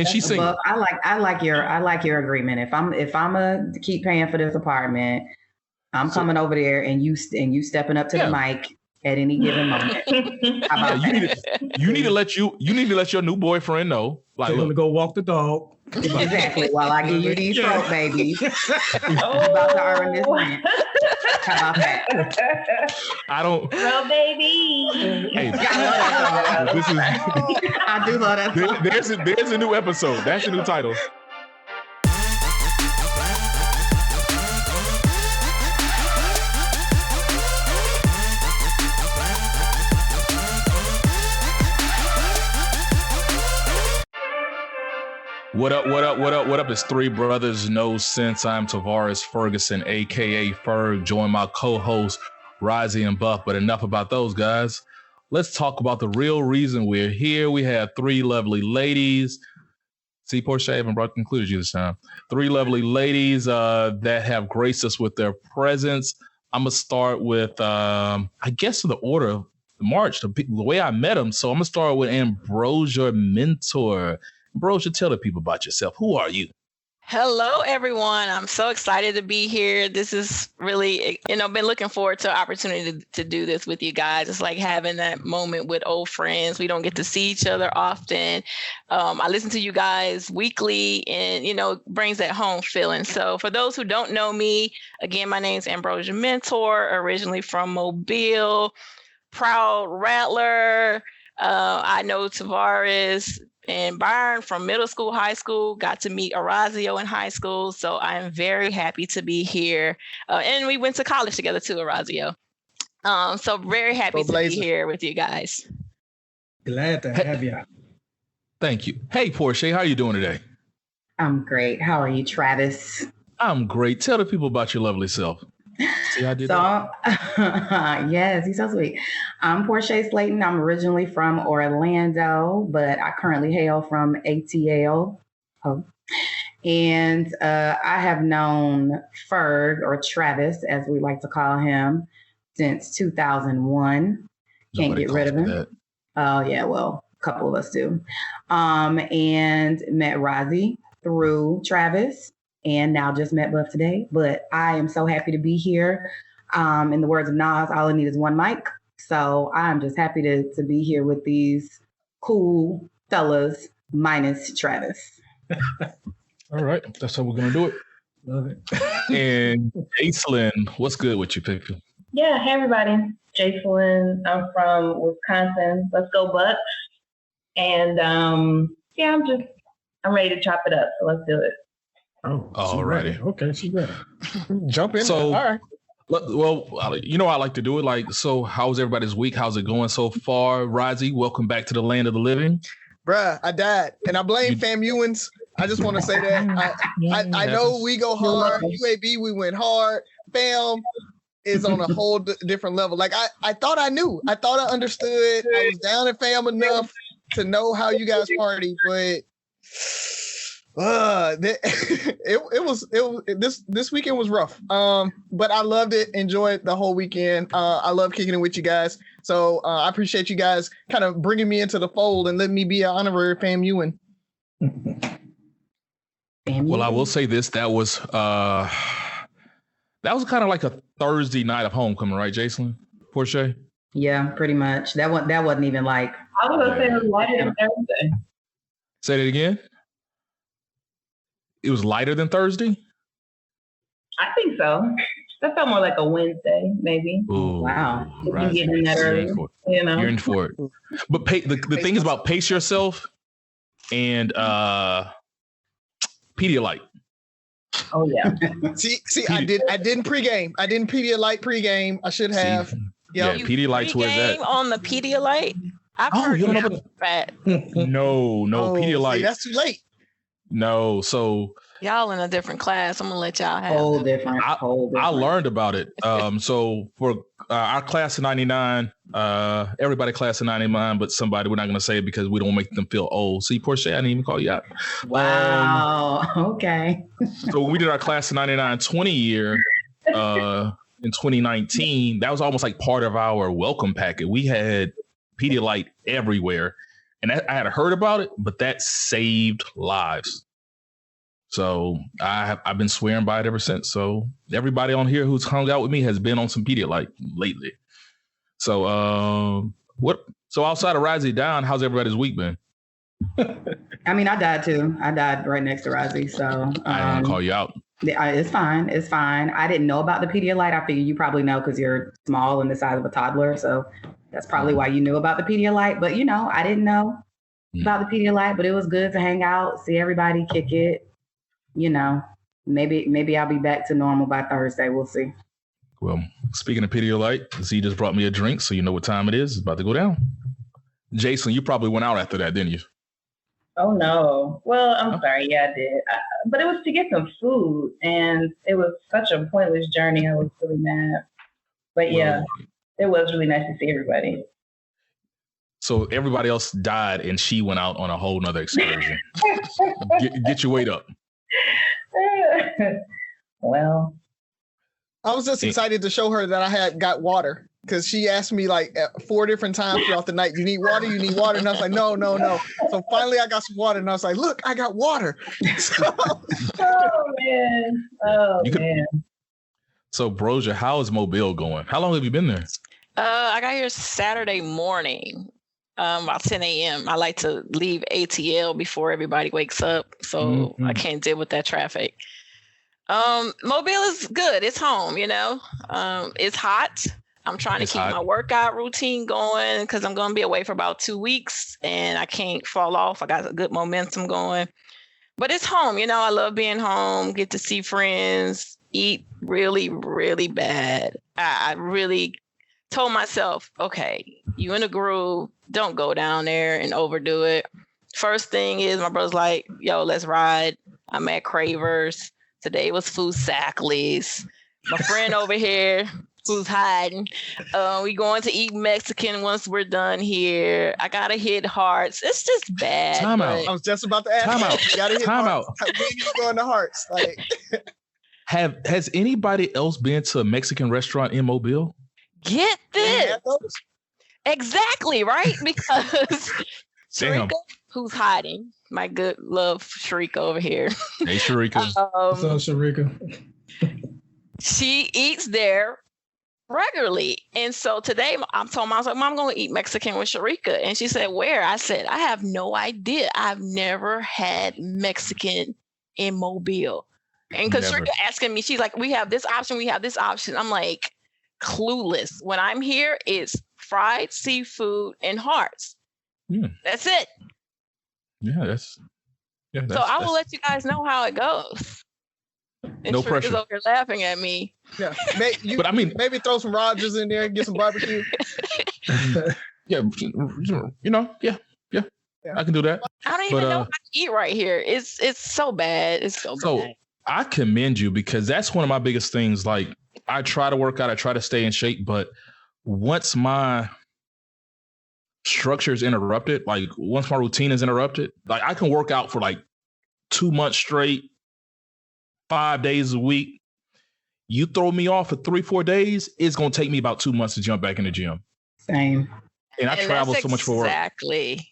And she's single. But I like your agreement. If I'm a keep paying for this apartment, I'm coming over there and you stepping up to the mic at any given moment. How about you need to let your new boyfriend know. Like, I'm gonna go walk the dog. Exactly. While I give you these throat babies, I'm about to earn this rent. How about that? I don't. Well, baby. Hey, I do love that. There's a new episode. That's the new title. What up? It's Three Brothers No Sense. I'm Tavares Ferguson, aka Ferg. Join my co-hosts Razi and Buff. But enough about those guys. Let's talk about the real reason we're here. We have three lovely ladies. See, Porsche, I haven't included you this time. Three lovely ladies that have graced us with their presence. I'm gonna start with, I guess, in the order of March, the way I met them. So I'm gonna start with Ambrosia Mentor. Ambrosia, tell the people about yourself. Who are you? Hello, everyone. I'm so excited to be here. This is really, been looking forward to an opportunity to do this with you guys. It's like having that moment with old friends. We don't get to see each other often. I listen to you guys weekly and, brings that home feeling. So for those who don't know me, again, my name's Ambrosia Mentor, originally from Mobile, proud rattler. I know Tavares and Byron from middle school, high school, got to meet Razi in high school. So I'm very happy to be here. And we went to college together too, Razi. So very happy to be here with you guys. Glad to have you. Thank you. Hey, Porsche, how are you doing today? I'm great. How are you, Travis? I'm great. Tell the people about your lovely self. See how I did that? Yes, he's so sweet. I'm Porshe Slaton. I'm originally from Orlando, but I currently hail from ATL. And I have known Ferg, or Travis, as we like to call him, since 2001. Can't get rid of him. Oh, yeah, well, a couple of us do. And met Razi through Travis. And now just met Buff today, but I am so happy to be here. In the words of Nas, all I need is one mic. So I'm just happy to be here with these cool fellas, minus Travis. All right, that's how we're gonna do it. Love it. And Jaselyn, what's good with you, people? Yeah, hey everybody. Jaselyn, I'm from Wisconsin. Let's go Bucks. And I'm ready to chop it up. So let's do it. Oh, all righty. Okay, she's ready. Jump in. So, all right. Well, I like to do it. So how's everybody's week? How's it going so far? Razi, welcome back to the land of the living. Bruh, I died. And I blame FAMUans. I just want to say that. I know we go hard. UAB, we went hard. FAM is on a whole different level. Like, I thought I knew. I thought I understood. I was down in FAM enough to know how you guys party, but... this weekend was rough. But I loved it. Enjoyed the whole weekend. I love kicking it with you guys. So I appreciate you guys kind of bringing me into the fold and letting me be an honorary FAMUan. Well, I will say this: that was kind of like a Thursday night of homecoming, right, Jaselyn? Porsche? Yeah, pretty much. That wasn't even like. I was gonna say it was lighter than Thursday. Say that again. It was lighter than Thursday? I think so. That felt more like a Wednesday, maybe. Ooh, wow. If you get in that early, You're in for it. But the thing is about pace yourself and Pedialyte. Oh yeah. see, I didn't pregame. I didn't Pedialyte pregame. I should have. Yeah, Pedialyte's where that. On the Pedialyte? I've heard you don't know that. No, Pedialyte. See, that's too late. No, so y'all in a different class. I'm gonna let y'all have whole different. I learned about it. So for our class of 99, everybody class of 99, but somebody, we're not gonna say it because we don't make them feel old. See, Porsche, I didn't even call you out. Wow. Okay. So when we did our class of 99 20 year in 2019, that was almost like part of our welcome packet. We had Pedialyte everywhere. And I had heard about it, but that saved lives. So I've been swearing by it ever since. So everybody on here who's hung out with me has been on some Pedialyte lately. So So outside of Razi down, how's everybody's week been? I mean, I died too. I died right next to Razi. So I didn't want to call you out. It's fine. It's fine. I didn't know about the Pedialyte. I figure you probably know because you're small and the size of a toddler. So that's probably why you knew about the Pedialyte. But, I didn't know about the Pedialyte, but it was good to hang out, see everybody, kick it. Maybe I'll be back to normal by Thursday. We'll see. Well, speaking of Pedialyte, Z just brought me a drink, so you know what time it is. It's about to go down. Jason, you probably went out after that, didn't you? Oh, no. Well, I'm sorry. Yeah, I did. But it was to get some food, and it was such a pointless journey. I was really mad. But yeah, it was really nice to see everybody. So everybody else died, and she went out on a whole nother excursion. Get your weight up. Well, I was just excited to show her that I had got water. Because she asked me like 4 different times throughout the night, you need water? And I was like, no. So finally I got some water and I was like, look, I got water. Oh, man. So Ambrosia, how is Mobile going? How long have you been there? I got here Saturday morning, about 10 a.m. I like to leave ATL before everybody wakes up. So I can't deal with that traffic. Mobile is good. It's home, it's hot. I'm trying to keep my workout routine going because I'm going to be away for about 2 weeks and I can't fall off. I got a good momentum going, but it's home. I love being home, get to see friends, eat really, really bad. I really told myself, okay, you in a groove, don't go down there and overdo it. First thing is my brother's like, yo, let's ride. I'm at Cravers. Today was Food Sackley's. My friend over here, who's hiding. We going to eat Mexican once we're done here. I gotta hit Hearts. It's just bad. Time out. I was just about to ask. Time out. You gotta hit Time Hearts. out. When you going to Hearts? Like, Has anybody else been to a Mexican restaurant in Mobile? Get this. Exactly, right? Because Sharika, who's hiding, my good love Sharika over here. Hey, Sharika. What's up, Sharika? She eats there regularly. And so today I told Mom, I was like, Mom, I'm going to eat Mexican with Sharika. And she said, where? I said, I have no idea. I've never had Mexican in Mobile. And because Sharika asking me, she's like, we have this option. We have this option. I'm like, clueless. When I'm here, it's fried seafood and Hearts. That's it. That's so I will let you guys know how it goes. And no Sharika's pressure. over here laughing at me. Yeah, but I mean, maybe throw some Rogers in there and get some barbecue. Yeah, I can do that. I don't even know how to eat right here. It's so bad. It's so bad. I commend you because that's one of my biggest things. Like I try to work out, I try to stay in shape, but once my structure is interrupted, like once my routine is interrupted, like I can work out for like 2 months straight, 5 days a week. You throw me off for 3-4 days, it's going to take me about 2 months to jump back in the gym. Same. And I travel so much for work.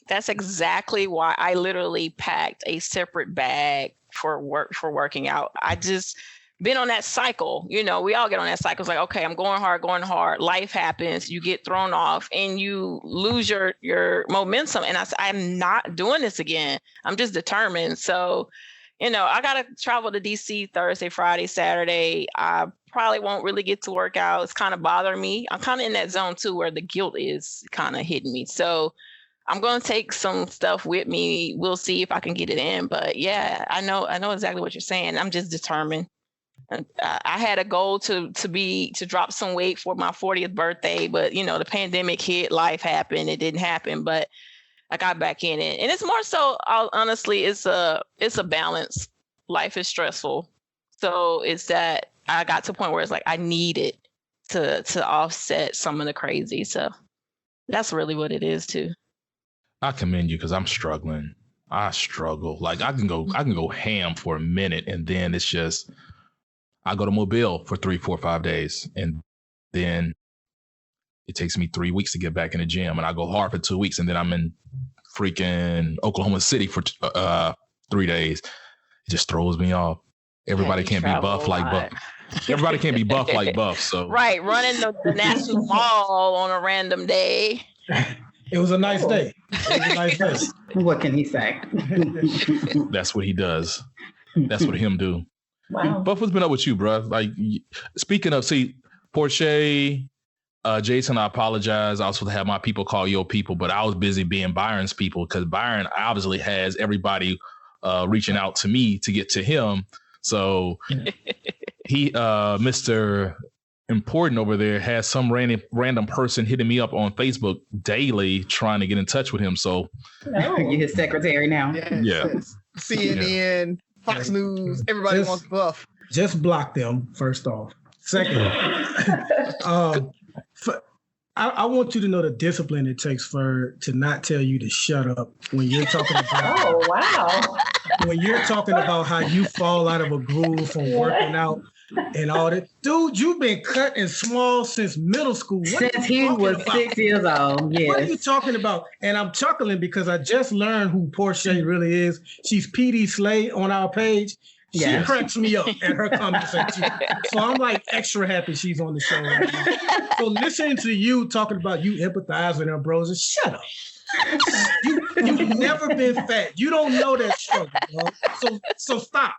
That's exactly why I literally packed a separate bag for working out. I just been on that cycle. We all get on that cycle. It's like, okay, I'm going hard. Life happens. You get thrown off and you lose your momentum. And I'm not doing this again. I'm just determined. So, I got to travel to DC Thursday, Friday, Saturday. I probably won't really get to work out. It's kind of bothering me. I'm kind of in that zone too, where the guilt is kind of hitting me. So I'm going to take some stuff with me. We'll see if I can get it in. But yeah, I know exactly what you're saying. I'm just determined. I had a goal to drop some weight for my 40th birthday, but the pandemic hit, life happened. It didn't happen, but I got back in it. And it's more so, honestly, it's a balance. Life is stressful. So it's that I got to a point where it's like, I need it to offset some of the crazy. So that's really what it is too. I commend you because I'm struggling. I struggle. Like I can go ham for a minute and then it's just, I go to Mobile for 3, 4, 5 days. And then it takes me 3 weeks to get back in the gym and I go hard for 2 weeks and then I'm in freaking Oklahoma City for 3 days. It just throws me off. Everybody can't be buff like Buff. Everybody can't be buff like Buff. So right, running the National Mall on a random day. It was a nice day. It was a nice day. What can he say? That's what he does. That's what him do. Wow. Buff, what's been up with you, bro? Like, speaking of, Porshe, Jason, I apologize. I was supposed to have my people call your people, but I was busy being Byron's people because Byron obviously has everybody reaching out to me to get to him. So he, Mr. Important over there, has some random person hitting me up on Facebook daily trying to get in touch with him. So you're his secretary now. Yes. CNN, Fox News, everybody wants Buff. Just block them, first off. Second, I want you to know the discipline it takes to not tell you to shut up when you're talking about. Oh, wow. When you're talking about how you fall out of a groove from working out and all that. Dude, you've been cutting small since middle school. Since he was 6 years old, yes. What are you talking about? And I'm chuckling because I just learned who Porshe really is. She's PD Slade on our page. She cracks me up at her comment section. So I'm like extra happy she's on the show right now. So listening to you talking about you empathize with Ambrosia, shut up. You've never been fat. You don't know that struggle, bro. So stop.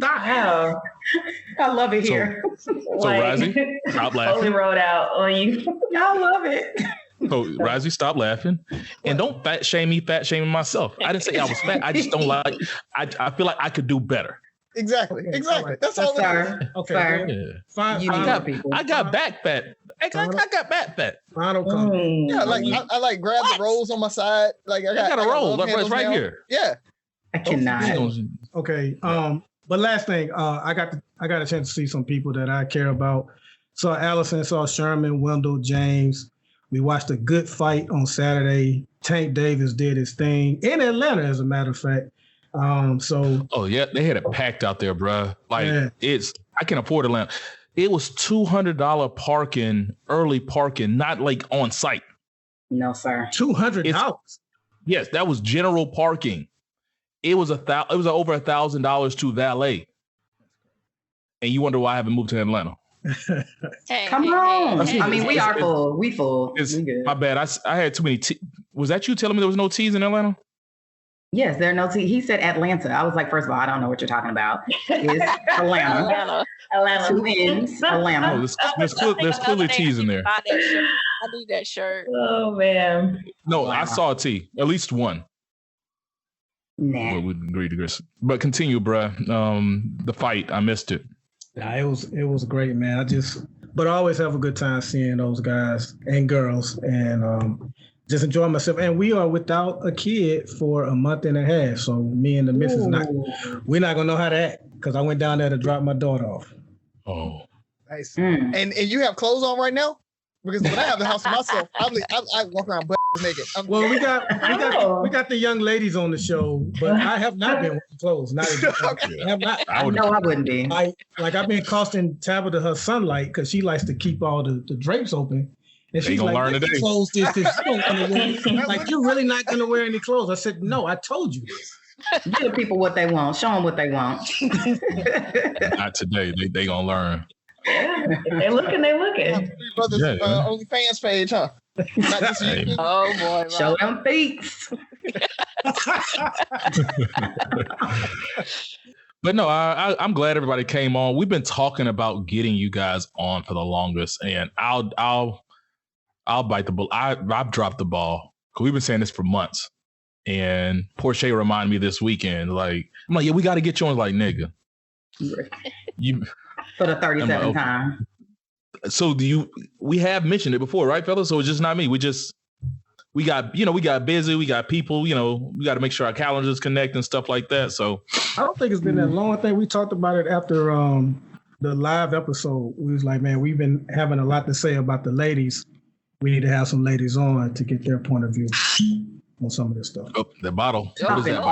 Wow. I love it here. So Razi, stop laughing. Totally wrote out on you. I love it. So Razi, stop laughing. And don't fat shame me, fat shaming myself. I didn't say I was fat. I just don't like, I feel like I could do better. Exactly. Right. That's all. Okay. Yeah. Fine. I got back fat. I got back fat. Final comment. Yeah, like I like grab the rolls on my side. Like I got a roll. It's right here. Yeah. I cannot. Okay. But last thing, I got a chance to see some people that I care about. Saw Allison, saw Sherman, Wendell, James. We watched a good fight on Saturday. Tank Davis did his thing in Atlanta, as a matter of fact. Oh yeah, they had it packed out there, bro. Like I can afford Atlanta. It was $200 parking, early parking, not like on site. No, sir. $200. Yes, that was general parking. It was over $1,000 to valet. And you wonder why I haven't moved to Atlanta. Come on. I mean, we are full. We full. My bad. I had too many. Was that you telling me there was no T's in Atlanta? Yes, there are no T. He said Atlanta. I was like, first of all, I don't know what you're talking about. It's Atlanta. Atlanta. 2 N's, Atlanta. Oh, there's clearly T's in there. I need that shirt. Oh, man. No, wow. I saw a T. At least one. Nah. Well, we'd agree to this. But continue, bruh. The fight, I missed it. Nah, it was great, man. But I always have a good time seeing those guys and girls and just enjoy myself. And we are without a kid for a month and a half. So me and the missus, we're not going to know how to act because I went down there to drop my daughter off. Oh. Nice. And you have clothes on right now? Because when I have the house to myself, I walk around butt naked. Well, we got the young ladies on the show, but I have not been wearing clothes. I have not. I wouldn't be. I've been costing Tabitha her sunlight because she likes to keep all the drapes open. And she's like, learn today. Clothes this because you don't want to wear. Like, you're really not going to wear any clothes. I said, no, I told you this. Give people what they want. Show them what they want. Not today. They going to learn. If they looking, they looking. Three Brothers OnlyFans page, huh? Not just you. Oh boy, show them feet. But no, I'm glad everybody came on. We've been talking about getting you guys on for the longest, and I'll bite the bull. I've dropped the ball because we've been saying this for months. And Porshe reminded me this weekend, like, I'm like, yeah, we got to get you on. Like, nigga, you. For the 37th time. So we have mentioned it before, right, fellas? So it's just not me. We got busy. We got people, we got to make sure our calendars connect and stuff like that. So I don't think it's been that long. I think we talked about it after the live episode. We was like, man, we've been having a lot to say about the ladies. We need to have some ladies on to get their point of view on some of this stuff. Oh, the bottle. What is that?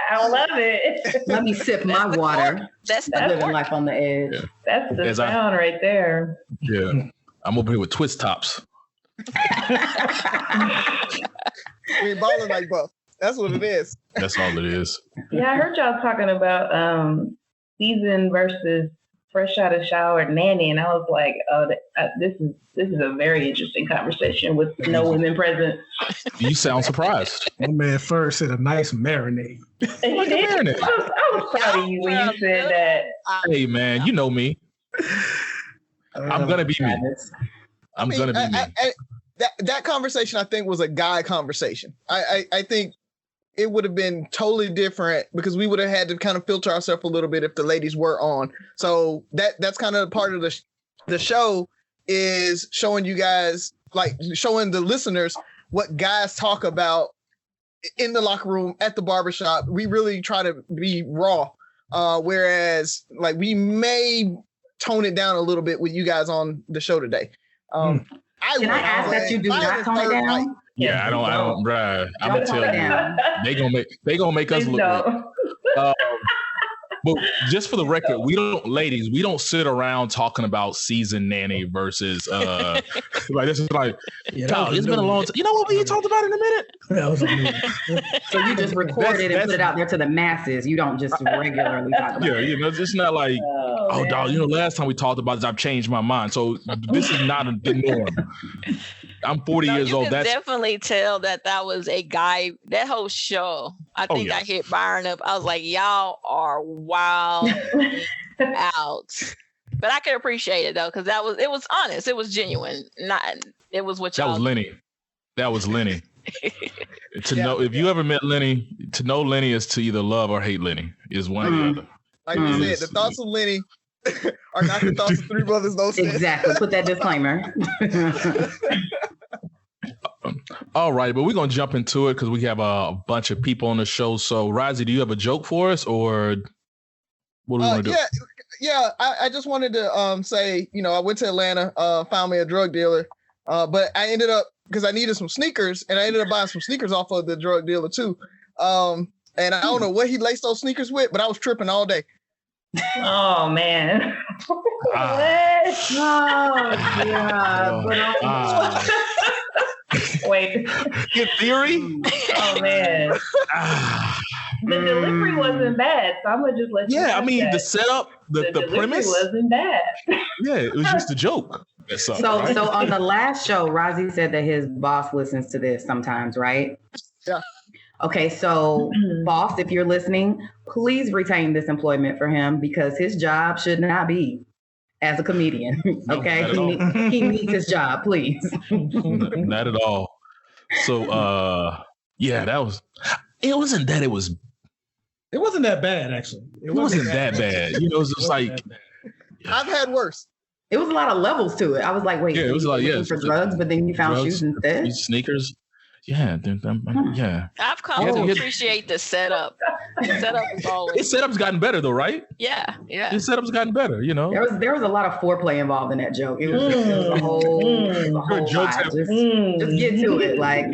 I love it. Let me sip my water. That's living life on the edge. Yeah. That's the sound right there. Yeah. I'm over here with twist tops. We ain't balling like Buff. That's what it is. That's all it is. Yeah, I heard y'all talking about season versus fresh out of shower nanny, and I was like, oh, this is a very interesting conversation with no women present. You sound surprised. My man Ferg said a nice marinade. Like a marinade. I was proud of you when you said that. Hey man, you know me. I'm gonna be me. I'm gonna be me. That conversation, I think, was a guy conversation. I think it would have been totally different because we would have had to kind of filter ourselves a little bit if the ladies were on. So that's kind of part of the show, is showing you guys, like showing the listeners what guys talk about in the locker room, at the barbershop. We really try to be raw. Whereas like we may tone it down a little bit with you guys on the show today. Can I ask that you do not tone it down? Yeah, I don't, bruh. I'm gonna tell you, they gonna make us look good. But just for the record, ladies, we don't sit around talking about season nanny versus like this is like, it's been a long time. You know what we talked about in a minute? That was a So you just record it and put it out there to the masses. You don't just regularly talk about it. Yeah, it's not like, dog, last time we talked about this, I've changed my mind. So this is not the norm. I'm 40 years old. That's definitely tell that was a guy. That whole show, I think I hit Byron up. I was like, y'all are wild out. But I could appreciate it though, because it was honest. It was genuine. It was what y'all. That was Lenny. Know if you ever met Lenny, to know Lenny is to either love or hate Lenny. Is one or the other. Like you said, the thoughts of Lenny are not the thoughts of Three Brothers No Sense. Exactly. Put that disclaimer. All right, but we're gonna jump into it because we have a bunch of people on the show. So, Razi, do you have a joke for us, or what do we want to do? Yeah. I just wanted to say, I went to Atlanta, found me a drug dealer, but I ended up, because I needed some sneakers, and I ended up buying some sneakers off of the drug dealer too. And I don't know what he laced those sneakers with, but I was tripping all day. Oh man. Wait. Good theory? Oh man. The delivery wasn't bad, so I'm gonna just let you know. Yeah, I mean the setup, the premise wasn't bad. Yeah, it was just a joke. So on the last show, Razi said that his boss listens to this sometimes, right? Yeah. Okay, so boss, if you're listening, please retain this employment for him, because his job should not be as a comedian. Okay, he needs his job, please. Not at all. So, it wasn't that bad, actually. It wasn't that bad. It was just like, I've had worse. It was a lot of levels to it. I was like, wait, it was like, for drugs, but then you found shoes instead. Sneakers. Yeah, yeah. I've come to appreciate the setup. The setup is always. His setup's gotten better though, right? Yeah. His setup's gotten better. There was a lot of foreplay involved in that joke. It was a whole jokes vibe. Just get to it, like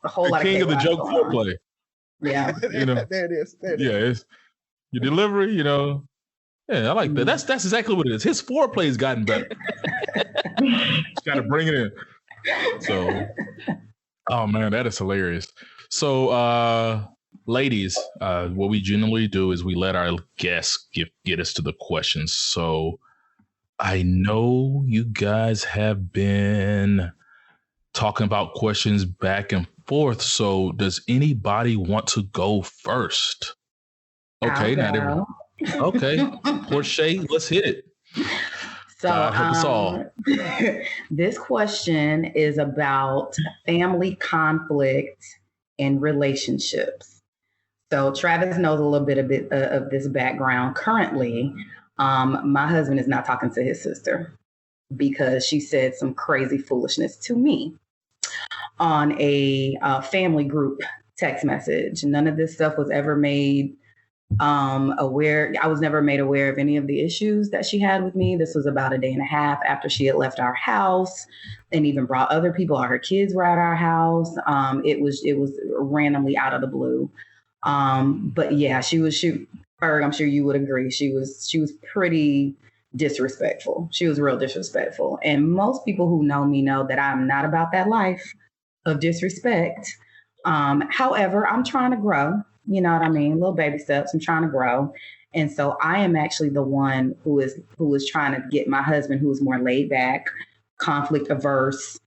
a whole lot of king of the joke foreplay. Yeah, there it is. Yeah, it's your delivery. Yeah, I like that. That's exactly what it is. His foreplay's gotten better. Just got to bring it in. So. Oh man, that is hilarious. So, ladies, what we generally do is we let our guests get us to the questions. So, I know you guys have been talking about questions back and forth. So, does anybody want to go first? Okay, okay, Porshe, let's hit it. So help us all. This question is about family conflict and relationships. So Travis knows a little bit of this background. Currently, my husband is not talking to his sister because she said some crazy foolishness to me on a family group text message. None of this stuff was ever made aware. I was never made aware of any of the issues that she had with me. This was about a day and a half after she had left our house and even brought other people. All her kids were at our house. It was randomly out of the blue. But yeah, Ferg, I'm sure you would agree. She was pretty disrespectful. She was real disrespectful. And most people who know me know that I'm not about that life of disrespect. However, I'm trying to grow. You know what I mean? Little baby steps. I'm trying to grow. And so I am actually the one who is trying to get my husband, who is more laid back, conflict averse.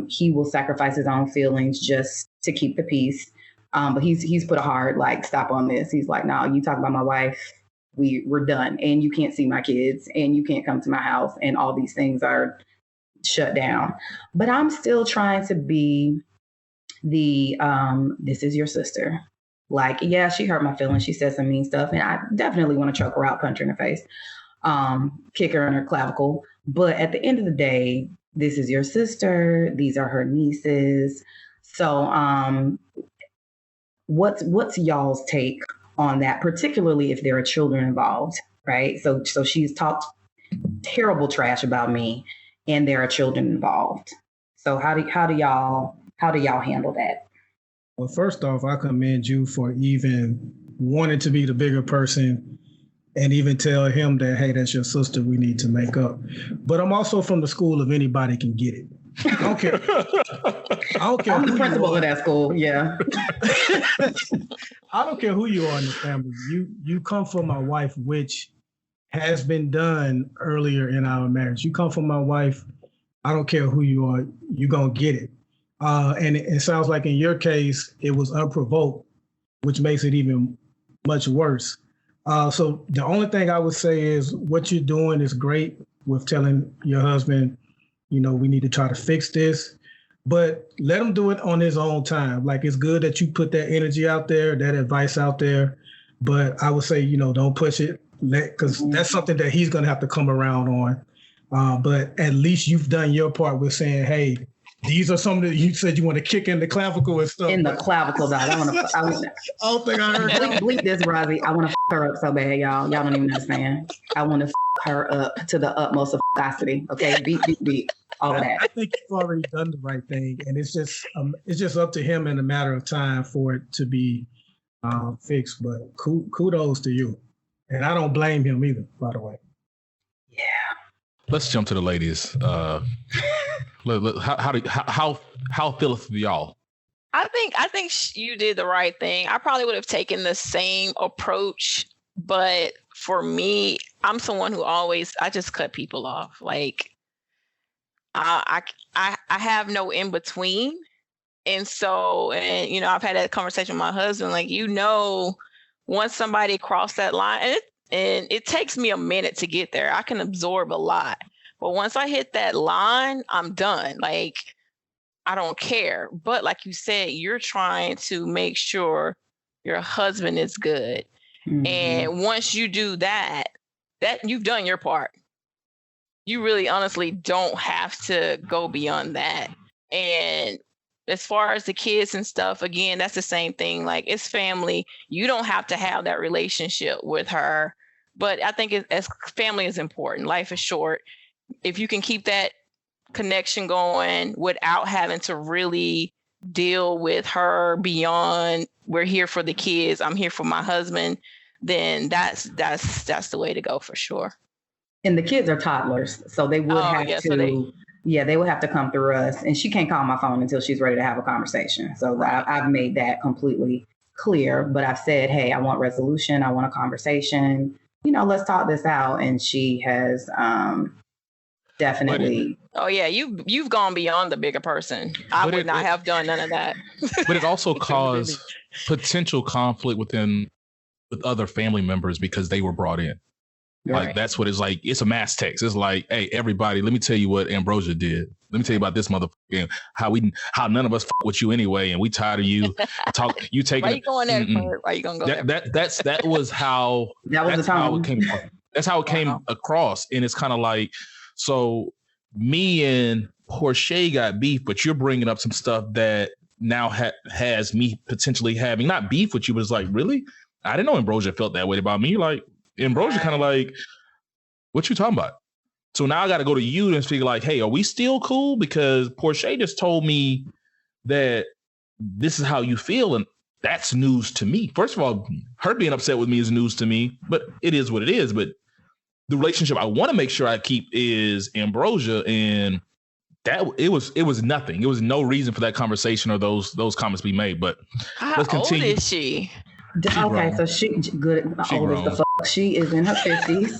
He will sacrifice his own feelings just to keep the peace. But he's put a hard stop on this. He's like, no, you talk about my wife, we're done, and you can't see my kids, and you can't come to my house, and all these things are shut down. But I'm still trying to be the this is your sister. Yeah, she hurt my feelings. She said some mean stuff, and I definitely want to choke her out, punch her in the face, kick her in her clavicle. But at the end of the day, this is your sister. These are her nieces. So what's y'all's take on that, particularly if there are children involved, right? So she's talked terrible trash about me, and there are children involved. So how do y'all handle that? Well, first off, I commend you for even wanting to be the bigger person and even tell him that, hey, that's your sister, we need to make up. But I'm also from the school of anybody can get it. I don't care. I'm the principal of that school, yeah. I don't care who you are in the family. You come from my wife, which has been done earlier in our marriage. You come from my wife, I don't care who you are, you're going to get it. And it sounds like in your case, it was unprovoked, which makes it even much worse. So the only thing I would say is what you're doing is great with telling your husband, we need to try to fix this, but let him do it on his own time. It's good that you put that energy out there, that advice out there, but I would say, don't push it, because that's something that he's going to have to come around on. But at least you've done your part with saying, hey, these are some that you said you want to kick in the clavicle and stuff. In the clavicle, dog. I don't think I heard that. Bleep this, Razi. I want to her up so bad, y'all. Y'all don't even understand. I want to her up to the utmost of capacity. Okay, beat. All of that. I think you've already done the right thing, and it's just up to him in a matter of time for it to be fixed. But kudos to you, and I don't blame him either, by the way. Yeah. Let's jump to the ladies. How feeleth y'all? I think you did the right thing. I probably would have taken the same approach, but for me, I'm someone who I just cut people off. I have no in between, and I've had that conversation with my husband. Once somebody crossed that line, and it takes me a minute to get there. I can absorb a lot. But once I hit that line, I'm done. I don't care. But like you said, you're trying to make sure your husband is good. Mm-hmm. And once you do that you've done your part. You really honestly don't have to go beyond that. And as far as the kids and stuff, again, that's the same thing. It's family. You don't have to have that relationship with her. But I think as family is important. Life is short. If you can keep that connection going without having to really deal with her beyond, we're here for the kids, I'm here for my husband, then that's the way to go for sure. And the kids are toddlers, so they would they would have to come through us. And she can't call my phone until she's ready to have a conversation. So I've made that completely clear. But I've said, hey, I want resolution. I want a conversation. Let's talk this out. And she has definitely. Oh yeah, you've gone beyond the bigger person. I would not have done none of that. But it also caused potential conflict with other family members because they were brought in. Right. That's what it's like. It's a mass text. It's like, hey, everybody, let me tell you what Ambrosia did. Let me tell you about this motherfucker. How none of us fuck with you anyway, and we tired of you. You taking. Why you going there? Why you gonna go there? That was how. That's how it came. That's how it came across, and it's kind of like, so me and Porshe got beef, but you're bringing up some stuff that now has me potentially having not beef with you, but it's like, really? I didn't know Ambrosia felt that way about me. Ambrosia kind of what you talking about? So now I got to go to you and figure hey, are we still cool? Because Porshe just told me that this is how you feel. And that's news to me. First of all, her being upset with me is news to me, but it is what it is. But the relationship I want to make sure I keep is Ambrosia, and that it was nothing. It was no reason for that conversation or those comments be made. But how old is she? Okay, so she good. Old as the fuck. She is in her 50s.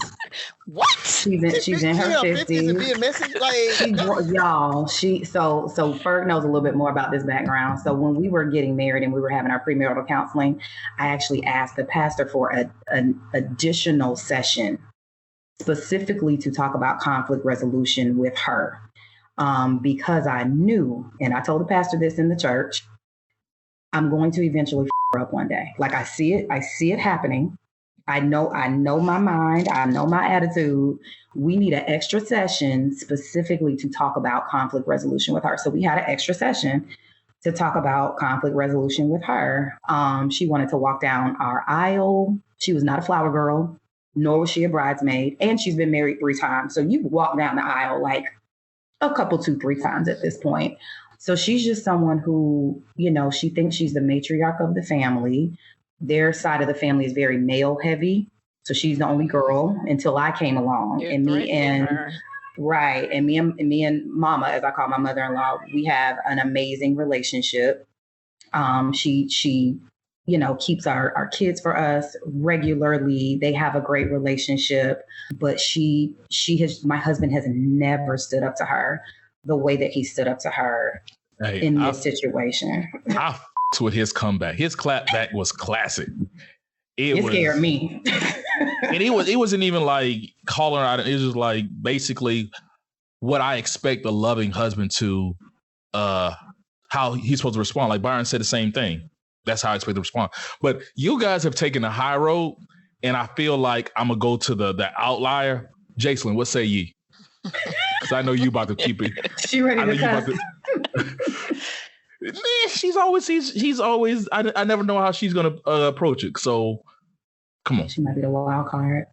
What? She's in her 50s. And be a message like y'all. So Ferg knows a little bit more about this background. So when we were getting married and we were having our premarital counseling, I actually asked the pastor for an additional session specifically to talk about conflict resolution with her, because I knew, and I told the pastor this in the church, I'm going to eventually her up one day. Like I see it happening. I know my mind. I know my attitude. We need an extra session specifically to talk about conflict resolution with her. So we had an extra session to talk about conflict resolution with her. She wanted to walk down our aisle. She was not a flower girl, nor was she a bridesmaid. And she's been married 3 times. So you walk down the aisle like a couple, 2-3 times at this point. So she's just someone who, she thinks she's the matriarch of the family. Their side of the family is very male heavy. So she's the only girl until I came along. And me and Mama, as I call my mother-in-law, we have an amazing relationship. She keeps our kids for us regularly. They have a great relationship, but my husband has never stood up to her the way that he stood up to her in this situation. I f***ed with his comeback. His clapback was classic. It scared me. And it wasn't even like calling her out. It was just like basically what I expect a loving husband to, how he's supposed to respond. Like Byron said the same thing. That's how I expect to respond. But you guys have taken the high road, and I feel like I'm going to go to the outlier. Jaselyn, what say ye? Because I know you about to keep it. She ready to cuss. She's always. I never know how she's gonna approach it. So, come on. She might be the wild card.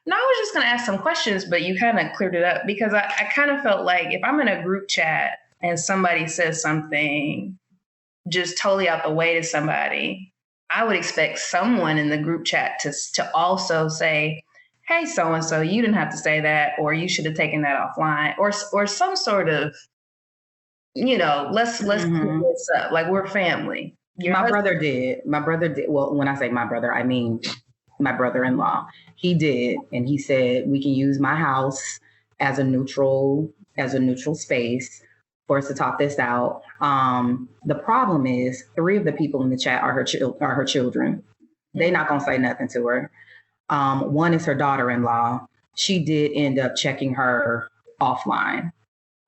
No, I was just gonna ask some questions, but you kind of cleared it up because I kind of felt like if I'm in a group chat and somebody says something just totally out the way to somebody, I would expect someone in the group chat to also say, hey, so-and-so, you didn't have to say that, or you should have taken that offline, or some sort of, let's clear this up. Like, we're family. My brother did. Well, when I say my brother, I mean my brother-in-law. He did. And he said, we can use my house as a neutral space for us to talk this out. The problem is 3 of the people in the chat are her children. They're not going to say nothing to her. One is her daughter-in-law. She did end up checking her offline,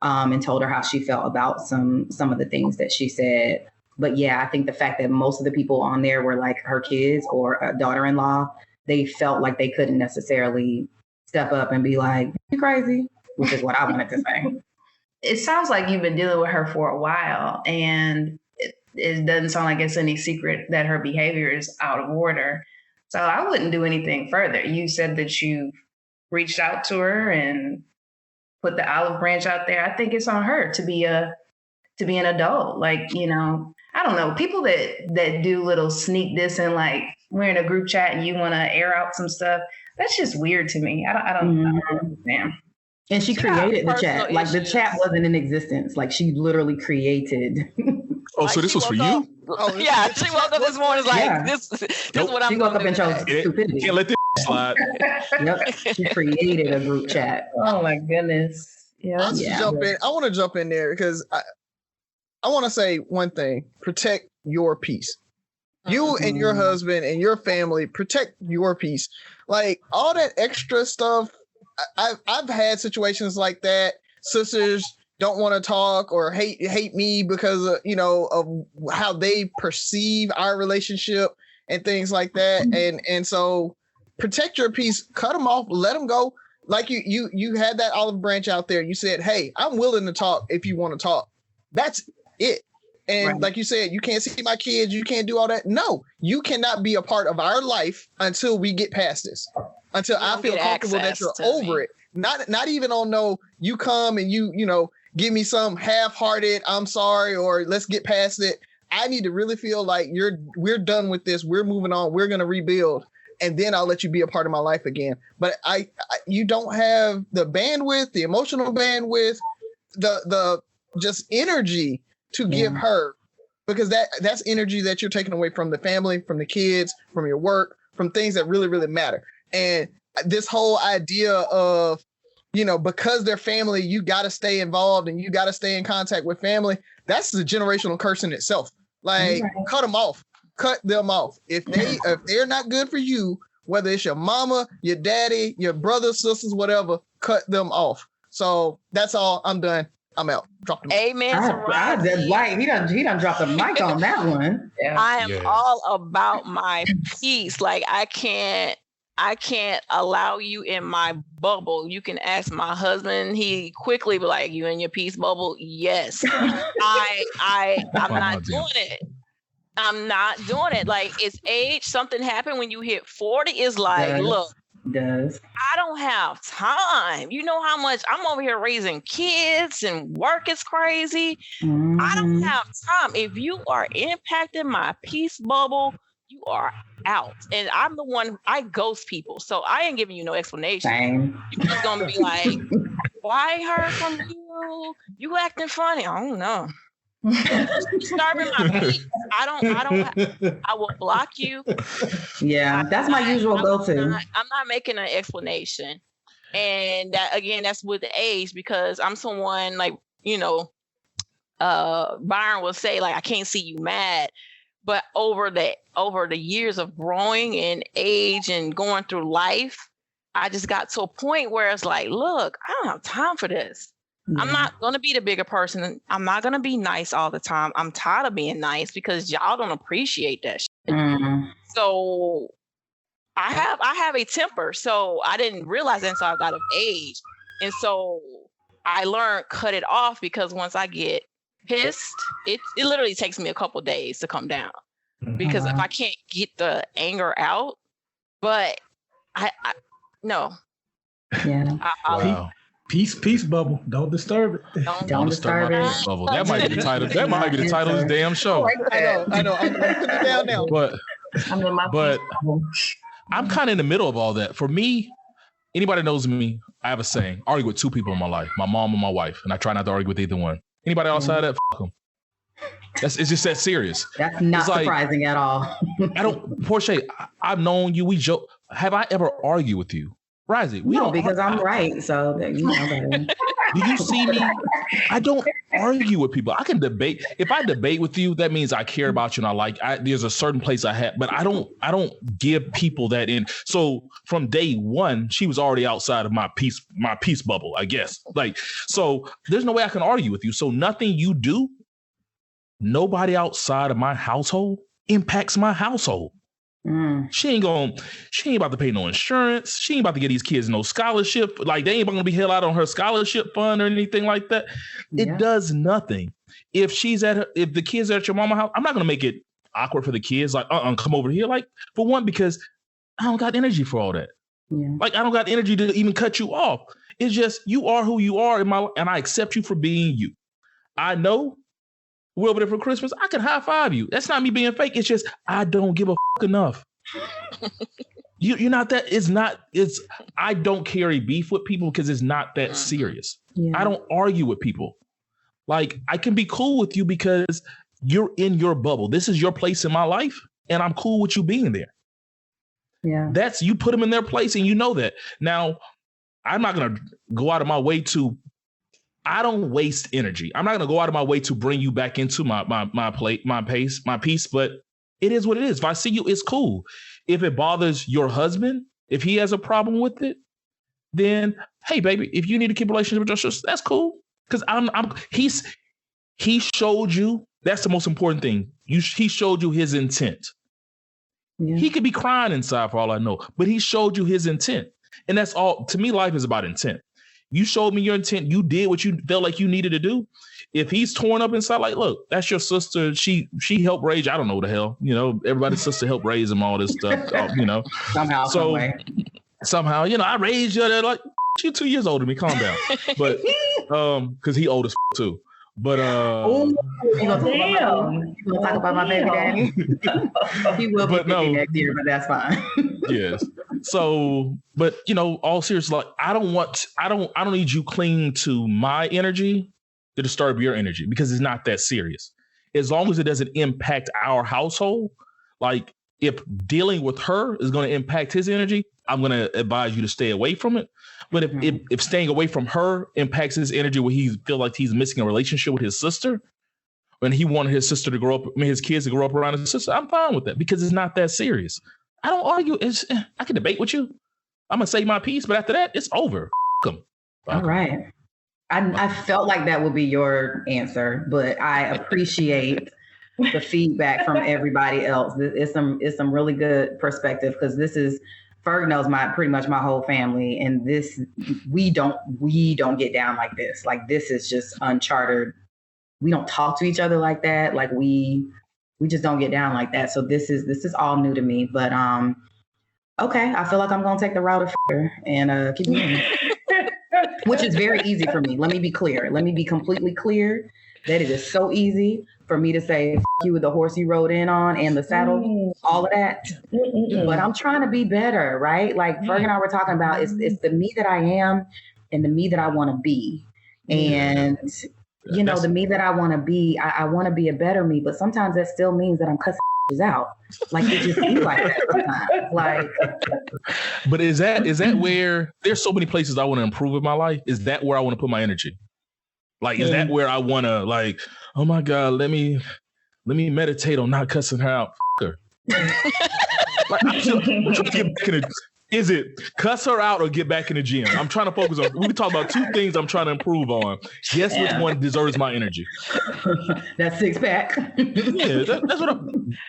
and told her how she felt about some of the things that she said. But yeah, I think the fact that most of the people on there were like her kids or a daughter-in-law, they felt like they couldn't necessarily step up and be like, you crazy, which is what I wanted to say. It sounds like you've been dealing with her for a while, and it doesn't sound like it's any secret that her behavior is out of order. So I wouldn't do anything further. You said that you reached out to her and put the olive branch out there. I think it's on her to be an adult. Like, I don't know, people that do little sneak this and like we're in a group chat and you want to air out some stuff. That's just weird to me. I don't understand. And she created the chat. Like the chat wasn't in existence. Like she literally created. Oh, so this was for you? Oh, yeah, she woke up this morning like, this is what I'm going to do. She woke up and chose stupidity. Can't let this slide. Yep, she created a group chat. Oh my goodness. Yeah. I want to jump in there because I want to say one thing: protect your peace. You and your husband and your family, protect your peace. Like all that extra stuff. I've had situations like that. Sisters don't want to talk or hate me because of how they perceive our relationship and things like that. And so protect your peace, cut them off, let them go. Like you had that olive branch out there. You said, hey, I'm willing to talk if you want to talk. That's it. And right. Like you said, you can't see my kids. You can't do all that. No, you cannot be a part of our life until we get past this, until I feel comfortable that you're over it. Not even on no, you come and you give me some half-hearted, I'm sorry, or let's get past it. I need to really feel like we're done with this. We're moving on. We're going to rebuild. and then I'll let you be a part of my life again. But you don't have the bandwidth, the emotional bandwidth, the just energy to give her, because that's energy that you're taking away from the family, from the kids, from your work, from things that really, really matter. And this whole idea of, because they're family, you got to stay involved and you got to stay in contact with family. That's the generational curse in itself. Like, cut them off. Cut them off. If they're not good for you, whether it's your mama, your daddy, your brothers, sisters, whatever, cut them off. So that's all. I'm done. I'm out. Drop the mic. Amen. That's right. He done dropped the mic on that one. Yeah. I am all about my peace. Like, I can't allow you in my bubble. You can ask my husband. He quickly be like, you in your peace bubble? Yes. I'm not doing it. I'm not doing it. Like, it's age. Something happened when you hit 40. It's like, look, I don't have time. You know how much I'm over here raising kids and work is crazy. I don't have time. If you are impacting my peace bubble, you are out. And I'm the one, I ghost people. So I ain't giving you no explanation. Same. You're just going to be like, why heard from you? You acting funny. I don't know. Starving my peace. I will block you. Yeah, that's my usual go-to. I'm not making an explanation. And that, again, that's with the age, because I'm someone like, Byron will say, like, I can't see you mad. But over the years of growing and age and going through life, I just got to a point where it's like, look, I don't have time for this. I'm not going to be the bigger person. I'm not going to be nice all the time. I'm tired of being nice because y'all don't appreciate that shit. So I have a temper. So I didn't realize that until I got of age. And so I learned cut it off, because once I get pissed, it literally takes me a couple of days to come down, because if I can't get the anger out, but I no. Yeah. Wow. Peace bubble. Don't disturb it. Don't disturb it. Bubble. That might be the title. That might be the title of this damn show. I know. I'm putting it down now. But I'm kind of in the middle of all that. For me, anybody knows me, I have a saying: I argue with two people in my life, my mom and my wife, and I try not to argue with either one. Anybody outside of that, fuck them. It's just that serious. That's not surprising at all. Porsche, I've known you. We joke. Have I ever argued with you? Razi, no, because I'm right. So you know better. Do you see me? I don't argue with people. I can debate. If I debate with you, that means I care about you and I like. There's a certain place I have, but I don't give people that in. So from day one, she was already outside of my peace bubble, I guess. Like, so there's no way I can argue with you. So nothing you do, nobody outside of my household impacts my household. She ain't about to pay no insurance. She ain't about to get these kids no scholarship. Like, they ain't gonna be held out on her scholarship fund or anything like that. It does nothing. If the kids are at your mama's house, I'm not gonna make it awkward for the kids. Like, come over here. Like, for one, because I don't got energy for all that. Yeah. Like, I don't got energy to even cut you off. It's just, you are who you are and I accept you for being you. I know we're over there for Christmas. I can high five you. That's not me being fake. It's just, I don't give a fuck enough. You're not that. I don't carry beef with people because it's not that serious. Yeah. I don't argue with people. Like, I can be cool with you because you're in your bubble. This is your place in my life, and I'm cool with you being there. Yeah. That's, you put them in their place, and you know that. Now, I'm not going to go out of my way to, I don't waste energy. I'm not going to go out of my way to bring you back into my piece, but it is what it is. If I see you, it's cool. If it bothers your husband, if he has a problem with it, then, hey, baby, if you need to keep a relationship with your sister, that's cool. Because he showed you, that's the most important thing. He showed you his intent. Yeah. He could be crying inside for all I know, but he showed you his intent. And that's all. To me, life is about intent. You showed me your intent. You did what you felt like you needed to do. If he's torn up inside, like, look, that's your sister. She helped raise. I don't know the hell. Everybody's sister helped raise him, all this stuff. Somehow, somehow, I raised you. They're like, you're 2 years older than me. Calm down. But because he old as too. But you gonna talk about my baby daddy? He will be 50 next year, but that's fine. Yes. So, but all serious, like I don't need you clinging to my energy to disturb your energy because it's not that serious. As long as it doesn't impact our household, like if dealing with her is going to impact his energy, I'm going to advise you to stay away from it. But if staying away from her impacts his energy where he feel like he's missing a relationship with his sister, and he wanted his sister to grow up, his kids to grow up around his sister, I'm fine with that because it's not that serious. I don't argue. I can debate with you. I'm going to say my piece, but after that, it's over. F*** 'em. All right. I felt like that would be your answer, but I appreciate the feedback from everybody else. It's some really good perspective because this is Ferg knows pretty much my whole family, and this we don't get down like this. Like this is just uncharted. We don't talk to each other like that. Like we just don't get down like that. So this is all new to me. But okay, I feel like I'm gonna take the route of fear and keep moving. Which is very easy for me. Let me be clear. Let me be completely clear that it is so easy for me to say you with the horse you rode in on and the saddle, all of that. But I'm trying to be better, right? Like Ferg and I were talking about, it's the me that I am and the me that I want to be. And the me that I want to be, I want to be a better me, but sometimes that still means that I'm cussing out. Like it just be like that sometimes. Like, but is that where there's so many places I want to improve in my life? Is that where I want to put my energy? Like, is that where I want to like, oh my God, let me meditate on not cussing her out. F*** her. Like, I'm trying to get back in the, is it cuss her out or get back in the gym? I'm trying to focus on, we talk about two things I'm trying to improve on. Guess which one deserves my energy? That six pack. That's what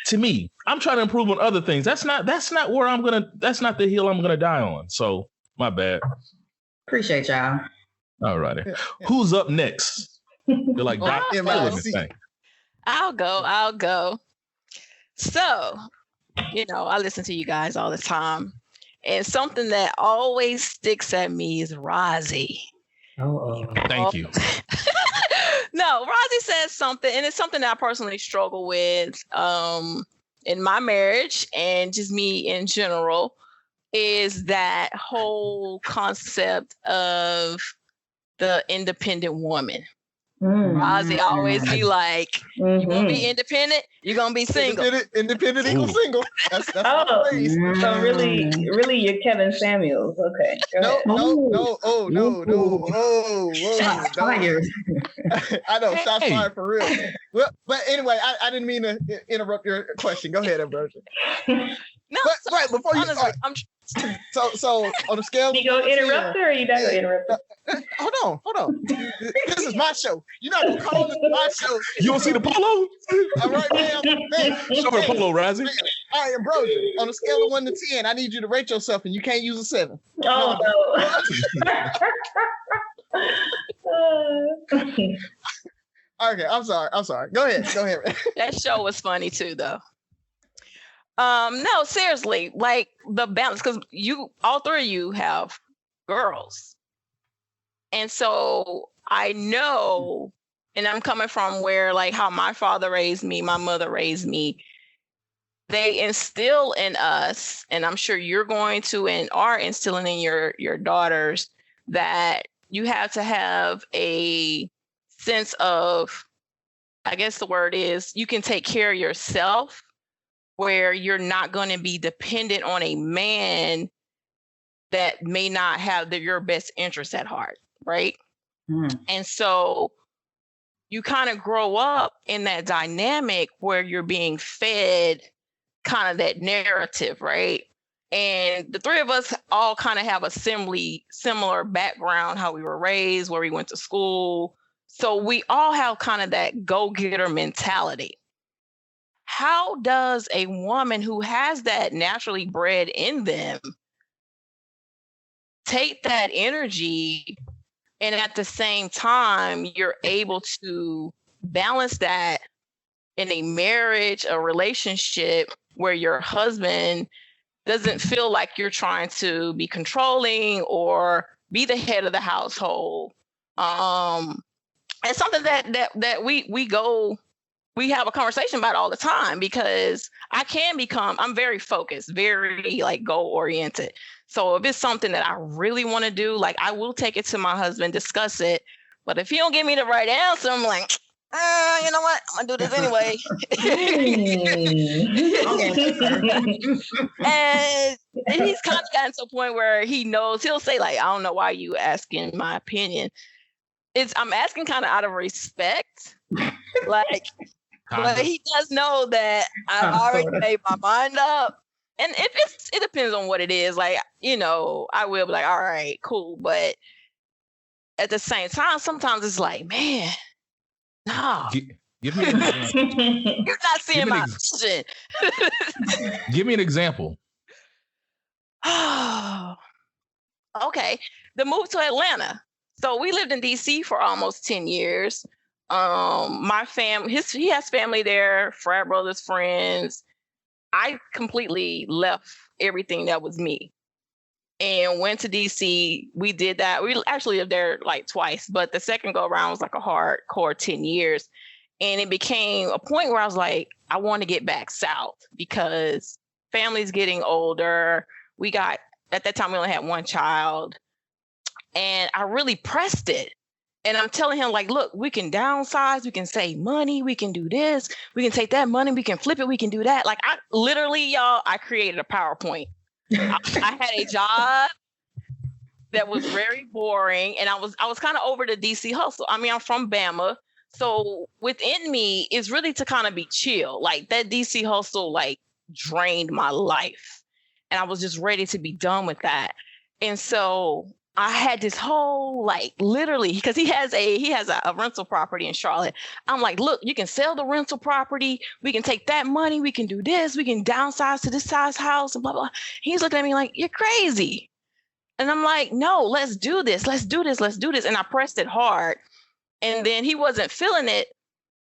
to me, I'm trying to improve on other things. That's not where that's not the hill I'm going to die on. So my bad. Appreciate y'all. All righty. Who's up next? They're like, I'll go. So, I listen to you guys all the time. And something that always sticks at me is Razi. Thank you. No, Razi says something, and it's something that I personally struggle with in my marriage and just me in general, is that whole concept of the independent woman. Razi always be like, you want to be independent? You're going to be single. Independent equals single. That's so really you're Kevin Samuels. Okay. No. I know, shots fired for real. Well, but anyway, I didn't mean to interrupt your question. Go ahead, Ambrosia. No, but right before you start. So on a scale, you gonna interrupt her or you not gonna interrupt her? Hold on. This is my show. You're not gonna call this my show. You don't see the polo? All right, man. Show her polo, Razi. All right, Ambrosia. On a scale of 1 to 10, I need you to rate yourself, and you can't use a 7. Oh no. Okay, I'm sorry. Go ahead. That show was funny too, though. No, seriously, like the balance, because all three of you have girls. And so I know, and I'm coming from where like how my father raised me, my mother raised me, they instill in us, and I'm sure you're going to and are instilling in your daughters, that you have to have a sense of, I guess the word is, you can take care of yourself, where you're not going to be dependent on a man that may not have your best interests at heart, right? And so you kind of grow up in that dynamic where you're being fed kind of that narrative, right? And the three of us all kind of have a similar background, how we were raised, where we went to school. So we all have kind of that go-getter mentality. How does a woman who has that naturally bred in them take that energy, and at the same time, you're able to balance that in a marriage, a relationship where your husband doesn't feel like you're trying to be controlling or be the head of the household? And something that we go we have a conversation about it all the time because I'm very focused, very like goal oriented. So if it's something that I really want to do, like I will take it to my husband, discuss it. But if he don't give me the right answer, I'm like, you know what? I'm gonna do this anyway. And he's kind of gotten to a point where he knows, he'll say like, I don't know why you asking my opinion. I'm asking kind of out of respect. Like, but he does know that I've already made my mind up. And it depends on what it is. Like, you know, I will be like, all right, cool. But at the same time, sometimes it's like, man, no. Give me an example. You're not seeing my vision. Give me an example. Okay. The move to Atlanta. So we lived in DC for almost 10 years. My family, he has family there, frat brothers, friends. I completely left everything that was me and went to DC. We did that. We actually lived there like twice, but the second go around was like a hardcore 10 years. And it became a point where I was like, I want to get back south because family's getting older. At that time, we only had one child. And I really pressed it. And I'm telling him, like, look, we can downsize, we can save money, we can do this, we can take that money, we can flip it, we can do that. Like, I literally, y'all, I created a PowerPoint. I had a job that was very boring, and I was kind of over the DC hustle. I mean, I'm from Bama, so within me is really to kind of be chill. Like, that DC hustle, like, drained my life, and I was just ready to be done with that. And so I had this whole, like, literally, because he has a rental property in Charlotte. I'm like, look, you can sell the rental property. We can take that money. We can do this. We can downsize to this size house and blah, blah. He's looking at me like, you're crazy. And I'm like, no, let's do this. Let's do this. Let's do this. And I pressed it hard. And then he wasn't feeling it.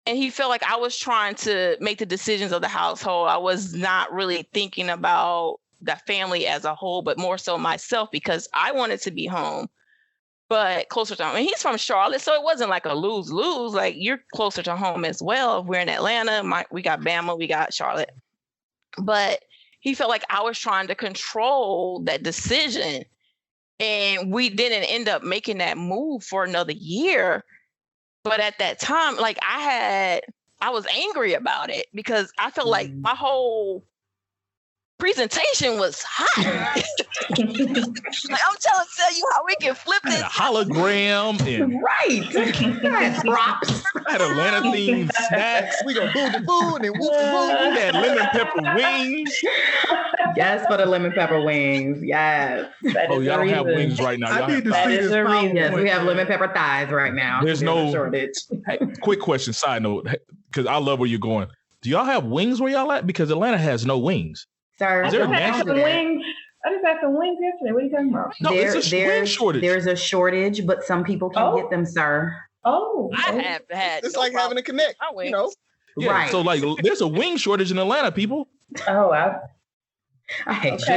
And he felt like I was trying to make the decisions of the household. I was not really thinking about the family as a whole, but more so myself because I wanted to be home, but closer to home. And he's from Charlotte, so it wasn't like a lose-lose. Like, you're closer to home as well. We're in Atlanta. We got Bama, we got Charlotte. But he felt like I was trying to control that decision. And we didn't end up making that move for another year. But at that time, like, I was angry about it because I felt like my whole presentation was hot. Like, I'm trying to tell you how we can flip this. A hologram and props. Had Atlanta themed snacks. We gonna boo the boo and whoop the boo. We had lemon pepper wings. Yes, for the lemon pepper wings. Yes. Oh, y'all don't have wings right now. I need to see this. Yes, we have lemon pepper thighs right now. There's no shortage. Hey, quick question, side note, because I love where you're going. Do y'all have wings where y'all at? Because Atlanta has no wings. Sir, I just had some wings yesterday. What are you talking about? No, it's a wing shortage. There's a shortage, but some people can get them, sir. Oh, I have had. It's like having a connect, you know? Yeah, right. So, like, there's a wing shortage in Atlanta, people. Oh, I hate you.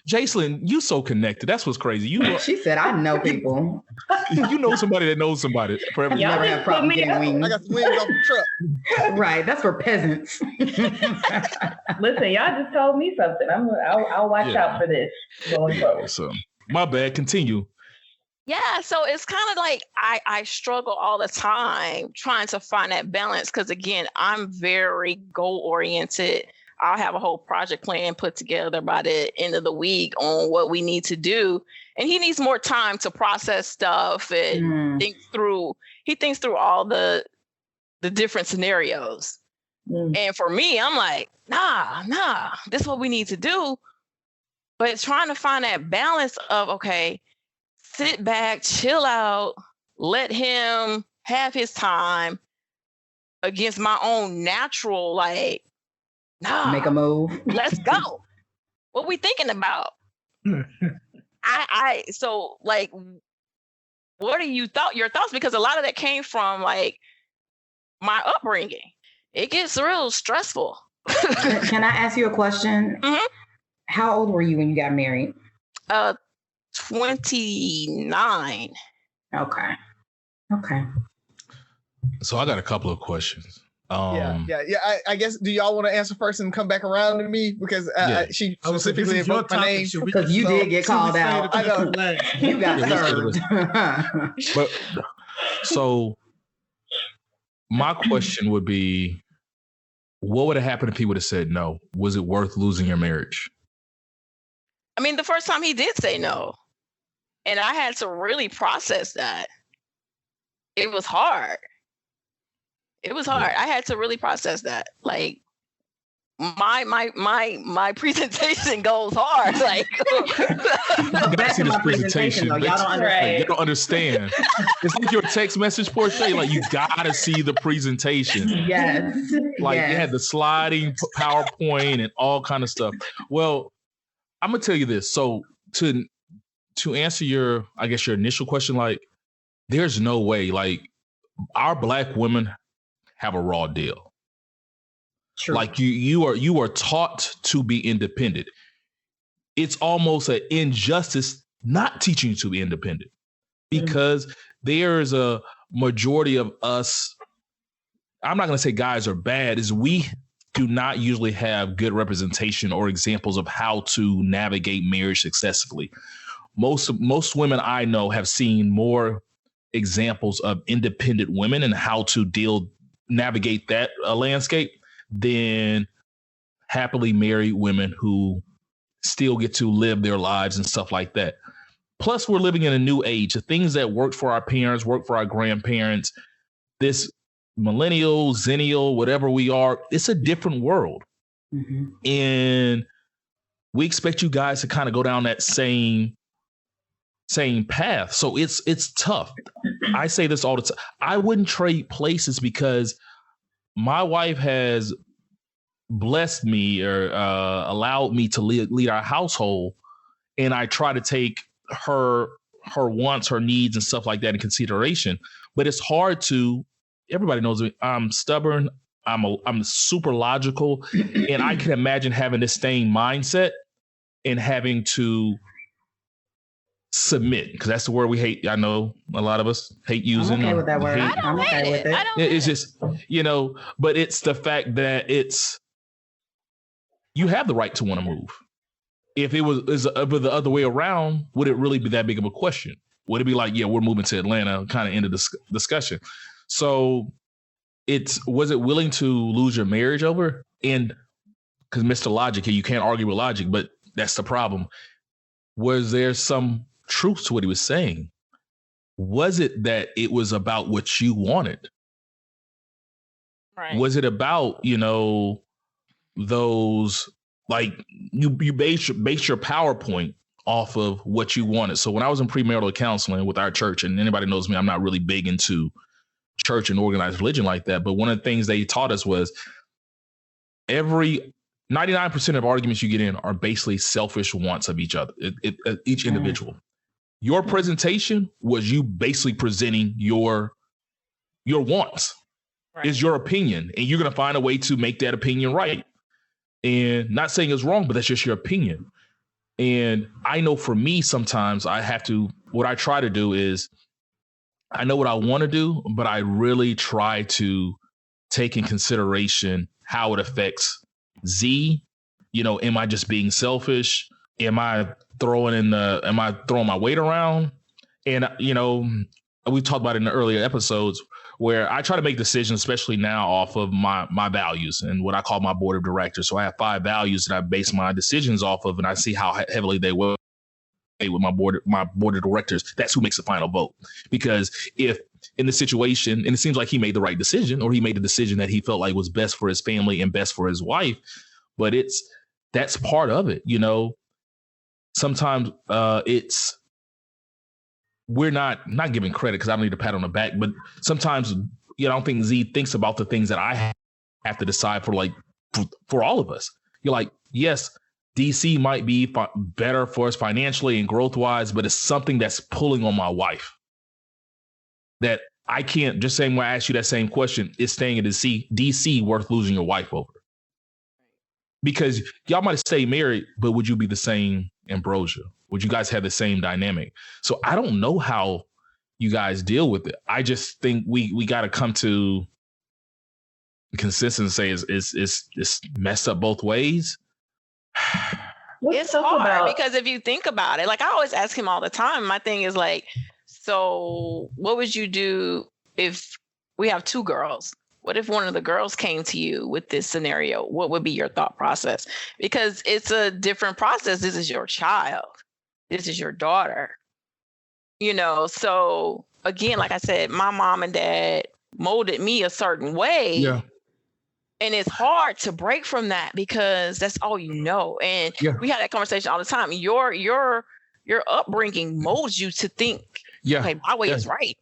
Jaselyn, you so connected. That's what's crazy. She said, I know people. You know somebody that knows somebody. Forever. You never have problem getting wings. I got some wings off the truck. Right. That's for peasants. Listen, y'all just told me something. I'll watch out for this going forward. So, my bad. Continue. Yeah, so it's kind of like I struggle all the time trying to find that balance because, again, I'm very goal-oriented. I'll have a whole project plan put together by the end of the week on what we need to do. And he needs more time to process stuff and think through. He thinks through all the different scenarios. And for me, I'm like, nah, this is what we need to do. But it's trying to find that balance of, okay, sit back, chill out, let him have his time against my own natural, like, nah, make a move. Let's go. What we thinking about? So like, what are your thoughts? Because a lot of that came from like my upbringing. It gets real stressful. Can I ask you a question? Mm-hmm. How old were you when you got married? 29. Okay. So I got a couple of questions. Yeah. I guess, do y'all want to answer first and come back around to me? Because she specifically invoked my name. Because you did get called out. I know. You got served. But so my question would be, what would have happened if he would have said no? Was it worth losing your marriage? I mean, the first time he did say no, and I had to really process that. It was hard. It was hard. I had to really process that. Like my presentation goes hard. Like you gotta see this presentation. Y'all don't understand. It's like your text message, Porshe. Like you gotta see the presentation. Yes. Like it had the sliding PowerPoint and all kind of stuff. Well, I'm gonna tell you this. So to answer your initial question, like there's no way. Like our Black women have a raw deal. True. Like you are taught to be independent. It's almost an injustice not teaching you to be independent, because there's a majority of us. I'm not going to say guys are bad, is we do not usually have good representation or examples of how to navigate marriage successfully. Most women I know have seen more examples of independent women and how to navigate that landscape than happily married women who still get to live their lives and stuff like that. Plus, we're living in a new age. The things that worked for our parents, work for our grandparents, this millennial, zennial, whatever we are, it's a different world. Mm-hmm. And we expect you guys to kind of go down that same path. So it's tough. I say this all the time. I wouldn't trade places because my wife has blessed me or allowed me to lead our household. And I try to take her wants, her needs and stuff like that in consideration. But it's hard to, everybody knows me. I'm stubborn. I'm super logical. And I can imagine having this same mindset and having to submit, because that's the word we hate. I know a lot of us hate using. I'm okay with that word. I'm okay with it. It's just, but it's the fact that you have the right to want to move. If it was the other way around, would it really be that big of a question? Would it be like, yeah, we're moving to Atlanta, kind of end of the discussion? So was it willing to lose your marriage over? And because Mr. Logic here, you can't argue with logic, but that's the problem. Was there some truth to what he was saying? Was it that it was about what you wanted? Right. Was it about, those, like you base your PowerPoint off of what you wanted? So when I was in premarital counseling with our church, and anybody knows me, I'm not really big into church and organized religion like that. But one of the things they taught us was 99% of arguments you get in are basically selfish wants of each other, each individual. Your presentation was you basically presenting your wants. Right. Is your opinion, and you're going to find a way to make that opinion right. And not saying it's wrong, but that's just your opinion. And I know for me, sometimes what I try to do is, I know what I want to do, but I really try to take in consideration how it affects Z. Am I just being selfish? Am I throwing my weight around? And, we talked about it in the earlier episodes where I try to make decisions, especially now, off of my values and what I call my board of directors. So I have 5 values that I base my decisions off of, and I see how heavily they will with my board of directors. That's who makes the final vote. Because if in the situation, and it seems like he made the right decision, or he made the decision that he felt like was best for his family and best for his wife, but that's part of it. Sometimes we're not giving credit, because I don't need a pat on the back, but sometimes I don't think Z thinks about the things that I have to decide for all of us. You're like, yes, DC might be better for us financially and growth wise, but it's something that's pulling on my wife that I can't, just saying when I ask you that same question, is staying in DC worth losing your wife over? Because y'all might stay married, but would you be the same Ambrosia? Would you guys have the same dynamic? So I don't know how you guys deal with it. I just think we got to come to consistency. Is messed up both ways. It's hard because if you think about it, like I always ask him all the time, my thing is like, so what would you do if we have two girls? What if one of the girls came to you with this scenario? What would be your thought process? Because it's a different process. This is your child. This is your daughter. You know, so again, like I said, my mom and dad molded me a certain way. Yeah. And it's hard to break from that because that's all you know. And we have that conversation all the time. Your upbringing molds you to think, okay, my way is right.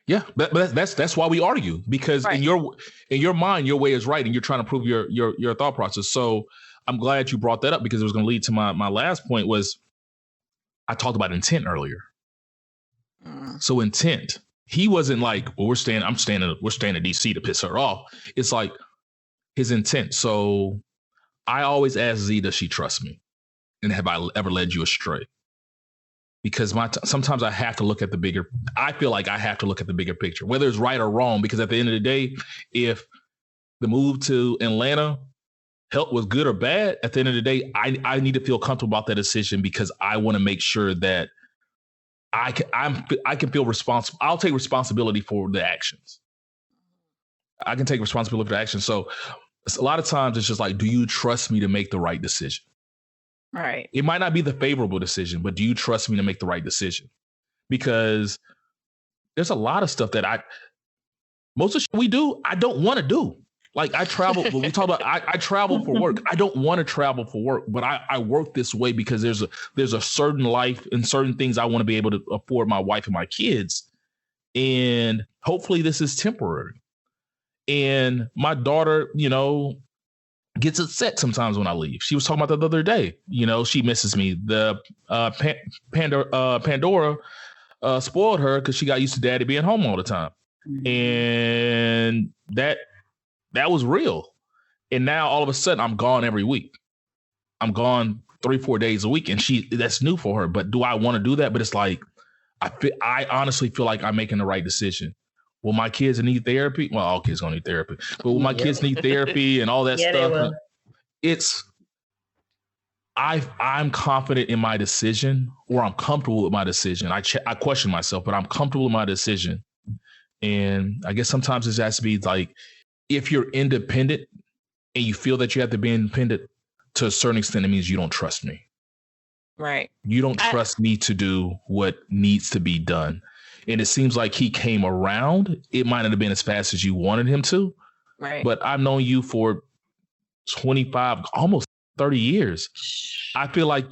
Yeah, but that's why we argue, because in your mind, your way is right, and you're trying to prove your thought process. So I'm glad you brought that up, because it was going to lead to my last point. Was I talked about intent earlier. So intent, he wasn't like, well, we're staying in DC to piss her off. It's like his intent. So I always ask Z, does she trust me? And have I ever led you astray? Because sometimes I have to look at I feel like I have to look at the bigger picture, whether it's right or wrong, because at the end of the day, if the move to Atlanta was good or bad, at the end of the day, I need to feel comfortable about that decision, because I want to make sure that I can feel responsible. I'll take responsibility for the actions. I can take responsibility for the action. So a lot of times it's just like, do you trust me to make the right decision? Right. It might not be the favorable decision, but do you trust me to make the right decision? Because there's a lot of stuff that most of the shit we do, I don't want to do. Like I travel, when we talk about, I travel for work. I don't want to travel for work, but I work this way because there's a certain life and certain things I want to be able to afford my wife and my kids. And hopefully this is temporary. And my daughter, gets upset sometimes when I leave. She was talking about that the other day. She misses me. The Pandora spoiled her because she got used to daddy being home all the time. Mm-hmm. And that was real. And now all of a sudden I'm gone every week. I'm gone 3-4 days a week. And that's new for her. But do I want to do that? But it's like, I honestly feel like I'm making the right decision. Will my kids need therapy? Well, all kids gonna need therapy. But will my kids need therapy and all that stuff? I'm confident in my decision, or I'm comfortable with my decision. I question myself, but I'm comfortable with my decision. And I guess sometimes it has to be like, if you're independent and you feel that you have to be independent to a certain extent, it means you don't trust me. Right. You don't trust me to do what needs to be done. And it seems like he came around. It might not have been as fast as you wanted him to. Right. But I've known you for 25, almost 30 years. I feel like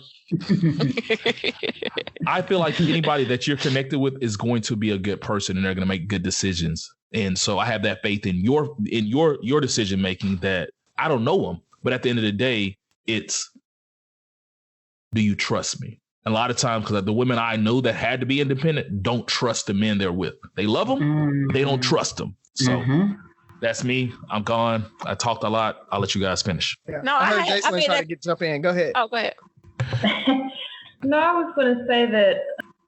anybody that you're connected with is going to be a good person, and they're going to make good decisions. And so I have that faith in your decision making, that I don't know them, but at the end of the day, it's, do you trust me? And a lot of times, because the women I know that had to be independent don't trust the men they're with. They love them, they don't trust them. So that's me. I'm gone. I talked a lot. I'll let you guys finish. Yeah. No, I heard Jaselyn trying to jump in. Go ahead. Oh, go ahead. No, I was going to say that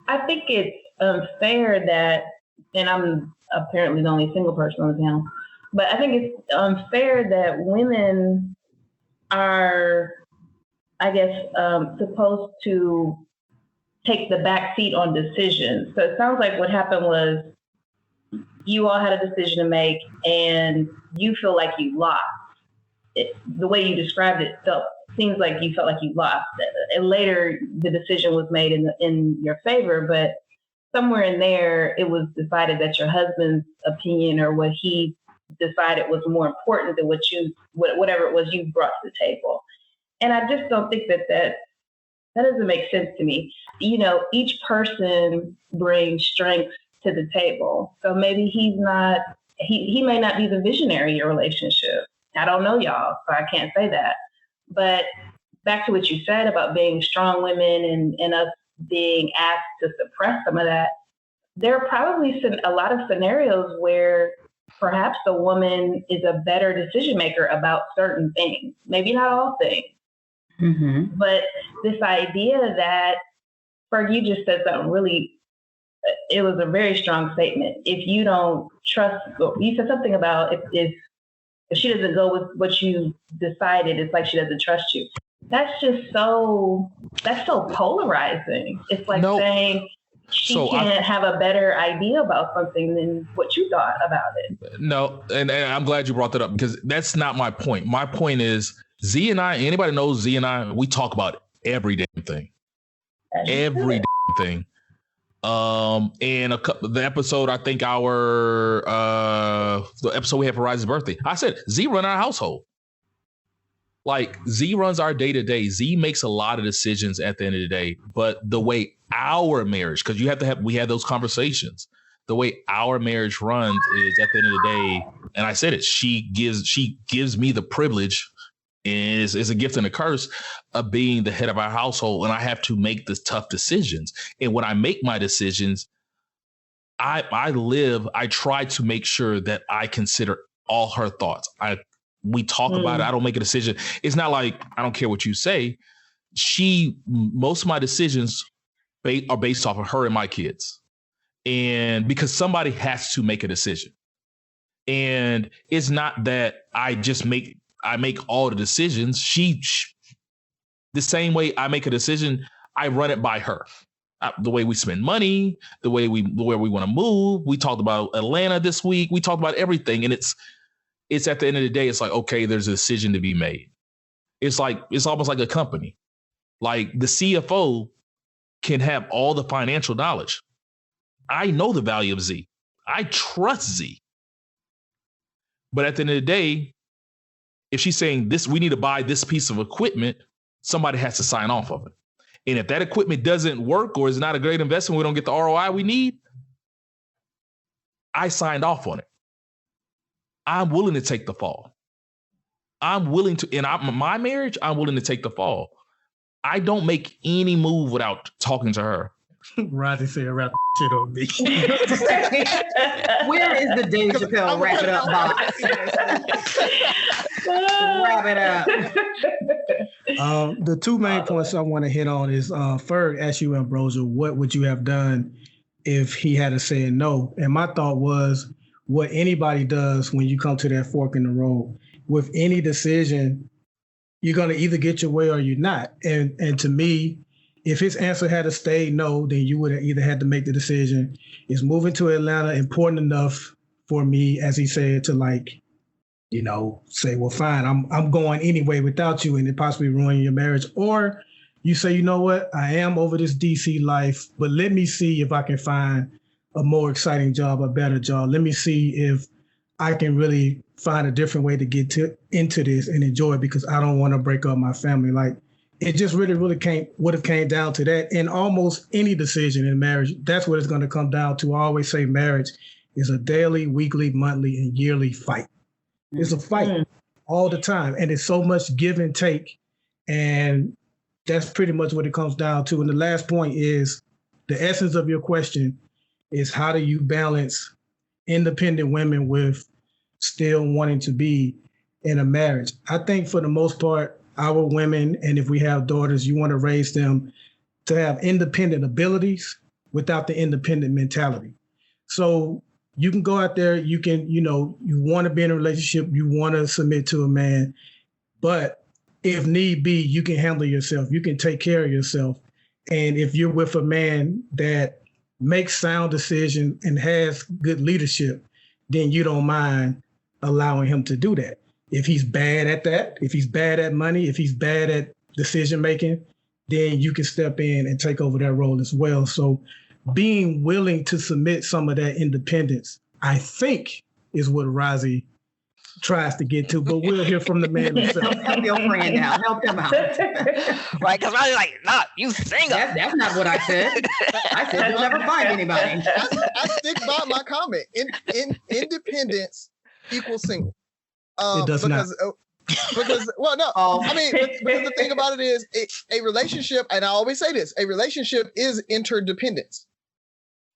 I think it's unfair that, and I'm apparently the only single person on the panel, but I think it's unfair that women are, I guess, supposed to take the back seat on decisions. So it sounds like what happened was you all had a decision to make and you feel like you lost. The way you described it seems like you felt like you lost. And later the decision was made in your favor, but somewhere in there it was decided that your husband's opinion or what he decided was more important than whatever it was you brought to the table. And I just don't think that doesn't make sense to me. Each person brings strengths to the table. So maybe he may not be the visionary in your relationship. I don't know y'all, so I can't say that. But back to what you said about being strong women and us being asked to suppress some of that, there are probably a lot of scenarios where perhaps the woman is a better decision maker about certain things, maybe not all things. Mm-hmm. But this idea that, Ferg, you just said something really it was a very strong statement. If you don't trust, you said something about if she doesn't go with what you decided, it's like she doesn't trust you. That's so polarizing. It's like saying she can't have a better idea about something than what you thought about it. No, and I'm glad you brought that up because that's not my point. My point is Z and I, anybody knows Z and I, we talk about every damn thing. Every damn thing. And the episode, I think the episode we had for Razi's birthday, I said Z run our household. Like Z runs our day to day. Z makes a lot of decisions at the end of the day, but the way our marriage, because we had those conversations. The way our marriage runs is at the end of the day, and I said it, she gives me the privilege, and it's a gift and a curse of being the head of our household, and I have to make the tough decisions. And when I make my decisions, I try to make sure that I consider all her thoughts. We talk about it. I don't make a decision. It's not like I don't care what you say. Most of my decisions are based off of her and my kids. And because somebody has to make a decision. And it's not that I make all the decisions. The same way I make a decision, I run it by her. The way we spend money, where we want to move. We talked about Atlanta this week. We talked about everything. And it's at the end of the day, it's like, okay, there's a decision to be made. It's almost like a company. Like the CFO can have all the financial knowledge. I know the value of Z. I trust Z. But at the end of the day, if she's saying this, we need to buy this piece of equipment, somebody has to sign off of it. And if that equipment doesn't work or is not a great investment, we don't get the ROI we need, I signed off on it. I'm willing to take the fall. I'm willing to, in my marriage, I'm willing to take the fall. I don't make any move without talking to her. Razi said, wrap shit on me. Where is the Dave Chappelle wrap it up box? Wrap it up. The two main points I want to hit on is Ferg asked you, Ambrosia, what would you have done if he had said no? And my thought was, what anybody does when you come to that fork in the road, with any decision, you're going to either get your way or you're not. And to me, if his answer had stayed no, then you would have either had to make the decision, is moving to Atlanta important enough for me, as he said, to say, well, fine, I'm going anyway without you, and it possibly ruin your marriage. Or you say, you know what, I am over this DC life, but let me see if I can find a more exciting job, a better job. Let me see if I can really find a different way to get into this and enjoy it, because I don't want to break up my family. Like, it just really would have came down to that. And almost any decision in marriage, that's what it's going to come down to. I always say marriage is a daily, weekly, monthly, and yearly fight. It's a fight all the time. And it's so much give and take. And that's pretty much what it comes down to. And the last point is, the essence of your question is, how do you balance independent women with still wanting to be in a marriage? I think for the most part, our women, and if we have daughters, you want to raise them to have independent abilities without the independent mentality. So you can go out there, you can, you want to be in a relationship, you want to submit to a man, but if need be, you can handle yourself, you can take care of yourself. And if you're with a man that makes sound decisions and has good leadership, then you don't mind allowing him to do that. If he's bad at that, if he's bad at money, if he's bad at decision making, then you can step in and take over that role as well. So being willing to submit some of that independence, I think, is what Razi tries to get to, but we'll hear from the man himself. Help your friend out. Help him out. Right, because Razi's like, nah, you single. That's not what I said. I said you'll never find anybody. I stick by my comment. Independence equals single. It does not. Because I mean, because the thing about it is, a relationship, and I always say this, a relationship is interdependence.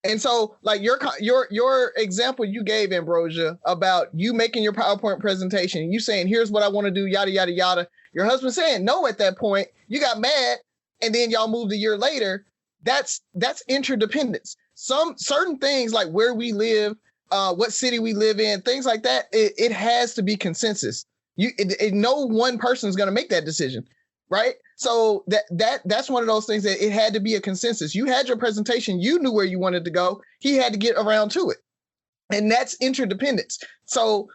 And so, like your example you gave, Ambrosia, about you making your PowerPoint presentation, you saying, here's what I want to do, yada, yada, yada. Your husband saying no at that point, you got mad, and then y'all moved a year later. that's interdependence. Some certain things like where we live, what city we live in, things like that, it has to be consensus. No one person is going to make that decision, right? So that's one of those things that it had to be a consensus. You had your presentation, you knew where you wanted to go. He had to get around to it. And that's interdependence. So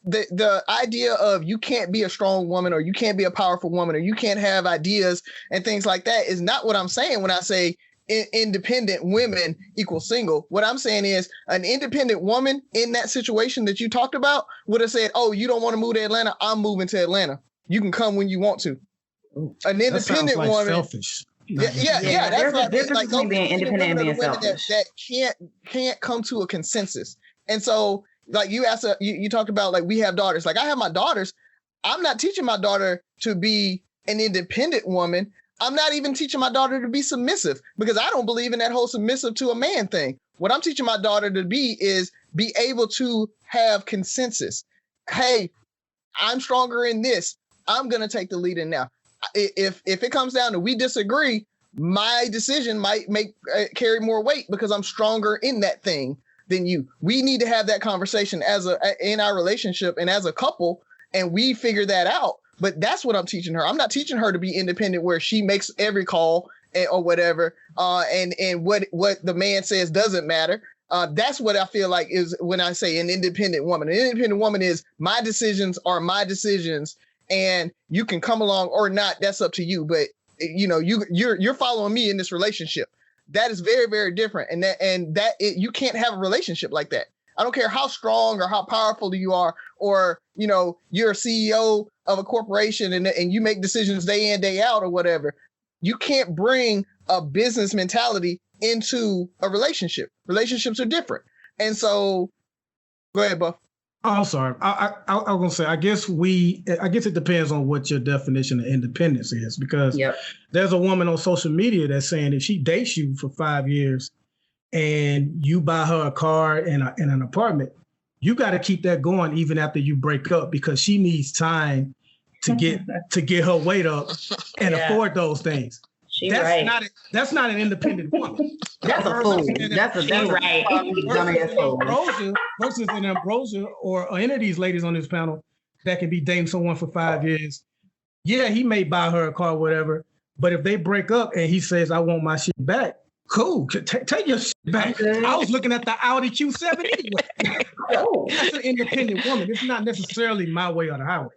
the idea of you can't be a strong woman, or you can't be a powerful woman, or you can't have ideas and things like that is not what I'm saying when I say independent women equal single. What I'm saying is an independent woman in that situation that you talked about would have said, oh, you don't want to move to Atlanta? I'm moving to Atlanta. You can come when you want to. An independent like woman. Selfish. Yeah. There's That's a difference between being independent and being selfish. That can't come to a consensus. And so, like you asked, you talked about like we have daughters. Like I have my daughters. I'm not teaching my daughter to be an independent woman. I'm not even teaching my daughter to be submissive, because I don't believe in that whole submissive to a man thing. What I'm teaching my daughter to be is be able to have consensus. Hey, I'm stronger in this. I'm going to take the lead in now. If it comes down to we disagree, my decision might carry more weight because I'm stronger in that thing than you. We need to have that conversation in our relationship and as a couple, and we figure that out. But that's what I'm teaching her. I'm not teaching her to be independent where she makes every call or whatever, and what the man says doesn't matter. That's what I feel like is when I say an independent woman. An independent woman is my decisions are my decisions, and you can come along or not. That's up to you. But you're following me in this relationship. That is very, very different. And you can't have a relationship like that. I don't care how strong or how powerful you are, or, you're a CEO of a corporation and you make decisions day in, day out or whatever. You can't bring a business mentality into a relationship. Relationships are different. And so go ahead, Buff. Oh, I'm sorry. I was gonna say, I guess it depends on what your definition of independence is, because there's a woman on social media that's saying if she dates you for 5 years and you buy her a car and an apartment, you got to keep that going even after you break up, because she needs time to get her weight up and afford those things. That's not an independent woman. That's a fool. That's right. Ambrosia versus an Ambrosia or any of these ladies on this panel that can be dating someone for 5 years. Yeah, he may buy her a car, whatever. But if they break up and he says, I want my shit back, cool. Take your shit back. I was looking at the Audi Q7 anyway. That's an independent woman. It's not necessarily my way or the highway.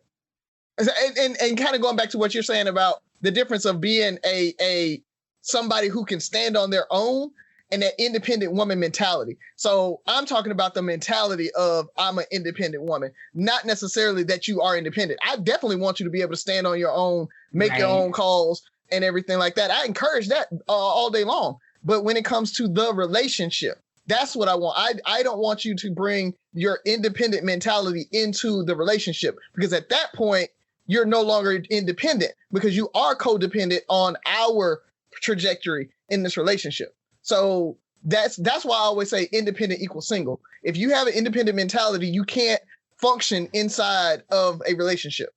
And kind of going back to what you're saying about the difference of being a somebody who can stand on their own and that independent woman mentality. So I'm talking about the mentality of I'm an independent woman, not necessarily that you are independent. I definitely want you to be able to stand on your own, make your own calls and everything like that. I encourage that all day long. But when it comes to the relationship, that's what I want. I don't want you to bring your independent mentality into the relationship, because at that point, you're no longer independent, because you are codependent on our trajectory in this relationship. So that's why I always say independent equals single. If you have an independent mentality, you can't function inside of a relationship.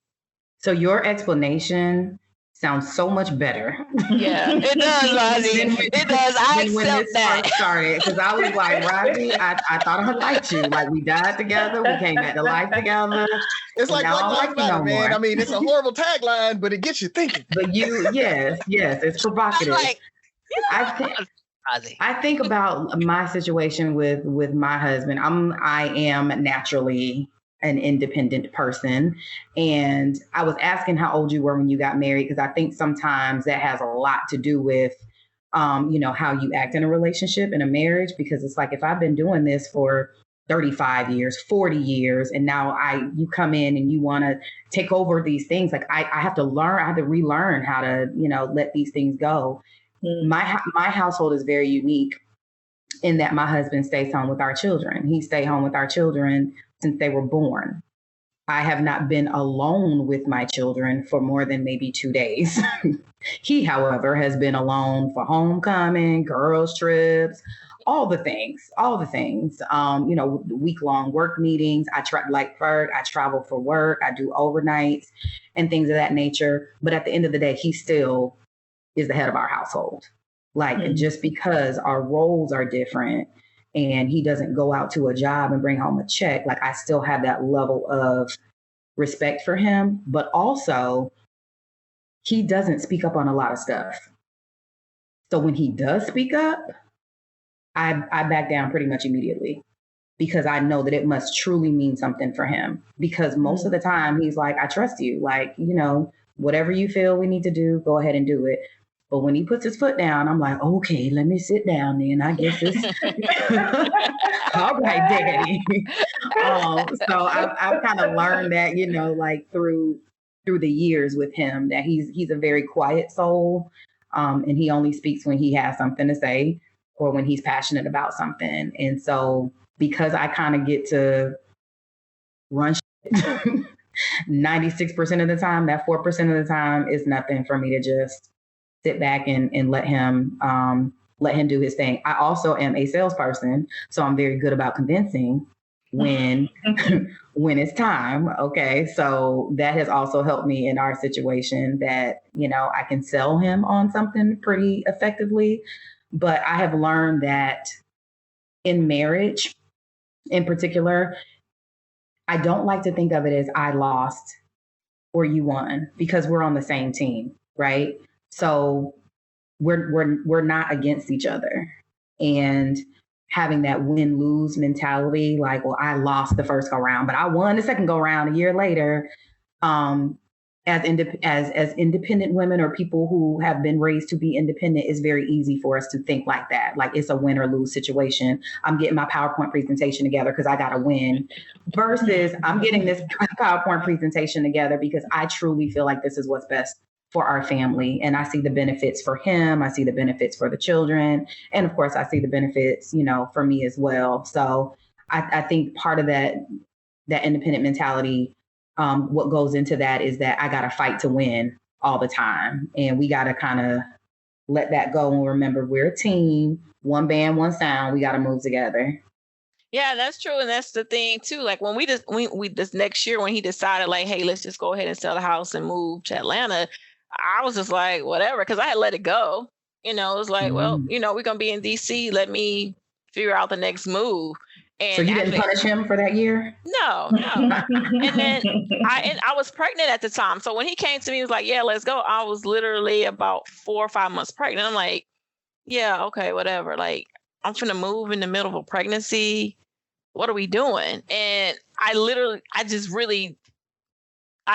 So your explanation sounds so much better. Yeah, it does, Razi. It does. I accept that. Started, because I was like, Razi, I thought I liked you. Like, we died together, we came back to life together. It's like Black Lives Matter, man. I mean, it's a horrible tagline, but it gets you thinking. But yes, it's provocative. I think about my situation with my husband. I am naturally an independent person. And I was asking how old you were when you got married, because I think sometimes that has a lot to do with, how you act in a relationship, in a marriage, because it's like, if I've been doing this for 35 years, 40 years, and now you come in and you want to take over these things, like I have to relearn how to, let these things go. Mm-hmm. My household is very unique in that my husband stays home with our children. He stayed home with our children since they were born. I have not been alone with my children for more than maybe 2 days. He, however, has been alone for homecoming, girls' trips, all the things, week-long work meetings. Like Ferg, I travel for work. I do overnights and things of that nature. But at the end of the day, he still is the head of our household. Like just because our roles are different and he doesn't go out to a job and bring home a check, like I still have that level of respect for him, but also he doesn't speak up on a lot of stuff. So when he does speak up, I back down pretty much immediately because I know that it must truly mean something for him. Because most of the time he's like, I trust you. like, whatever you feel we need to do, go ahead and do it. But when he puts his foot down, I'm like, okay, let me sit down then. I guess it's all right, Daddy. So I've kind of learned that, like through the years with him, that he's a very quiet soul, and he only speaks when he has something to say or when he's passionate about something. And so because I kind of get to run 96% of the time, that 4% of the time is nothing for me to just sit back and let him do his thing. I also am a salesperson, so I'm very good about convincing when it's time. Okay. So that has also helped me in our situation that, I can sell him on something pretty effectively. But I have learned that in marriage in particular, I don't like to think of it as I lost or you won, because we're on the same team, right? So we're not against each other. And having that win-lose mentality, like, well, I lost the first go round, but I won the second go round a year later. As independent women or people who have been raised to be independent, it's very easy for us to think like that. Like it's a win or lose situation. I'm getting my PowerPoint presentation together because I got to win, versus I'm getting this PowerPoint presentation together because I truly feel like this is what's best for our family. And I see the benefits for him. I see the benefits for the children. And of course, I see the benefits, for me as well. So I think part of that independent mentality, what goes into that is that I got to fight to win all the time. And we got to kind of let that go and remember we're a team, one band, one sound. We got to move together. Yeah, that's true. And that's the thing too. Like when we this next year, when he decided like, hey, let's just go ahead and sell the house and move to Atlanta, I was just like, whatever, because I had let it go. It was like, well, we're going to be in DC. Let me figure out the next move. And so you didn't punish him for that year? No. And then I was pregnant at the time. So when he came to me, he was like, yeah, let's go. I was literally about 4 or 5 months pregnant. I'm like, yeah, okay, whatever. Like, I'm finna move in the middle of a pregnancy. What are we doing? And I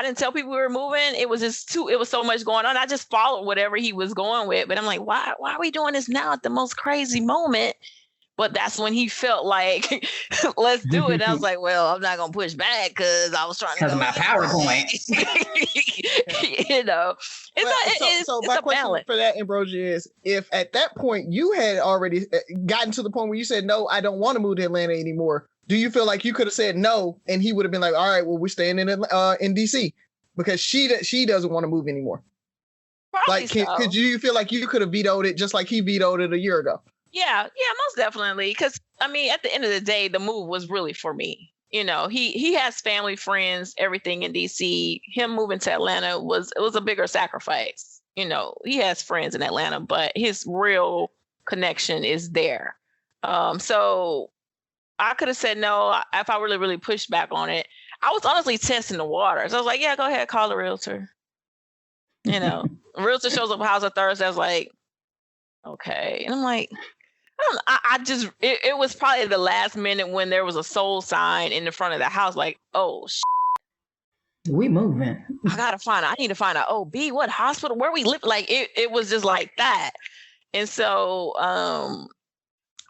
didn't tell people we were moving. It was so much going on. I just followed whatever he was going with. But I'm like, why are we doing this now at the most crazy moment? But that's when he felt like, let's do it. And I was like, well, I'm not going to push back because I was trying to. Because of my PowerPoint. It's my a question balance. For that, Ambrosia, is if at that point you had already gotten to the point where you said, no, I don't want to move to Atlanta anymore, do you feel like you could have said no and he would have been like, all right, well, we're staying in DC because she doesn't want to move anymore? Probably like, do you feel like you could have vetoed it just like he vetoed it a year ago? Yeah, most definitely. Because I mean, at the end of the day, the move was really for me. He has family, friends, everything in DC. Him moving to Atlanta was a bigger sacrifice. He has friends in Atlanta, but his real connection is there. So I could have said no if I really, really pushed back on it. I was honestly testing the waters. I was like, yeah, go ahead, call the realtor. A realtor shows up at house on Thursday. I was like, okay. And I'm like, it was probably the last minute when there was a sold sign in the front of the house, like, oh, we moving. I need to find out, OB, what hospital, where we live. Like, it was just like that. And so, I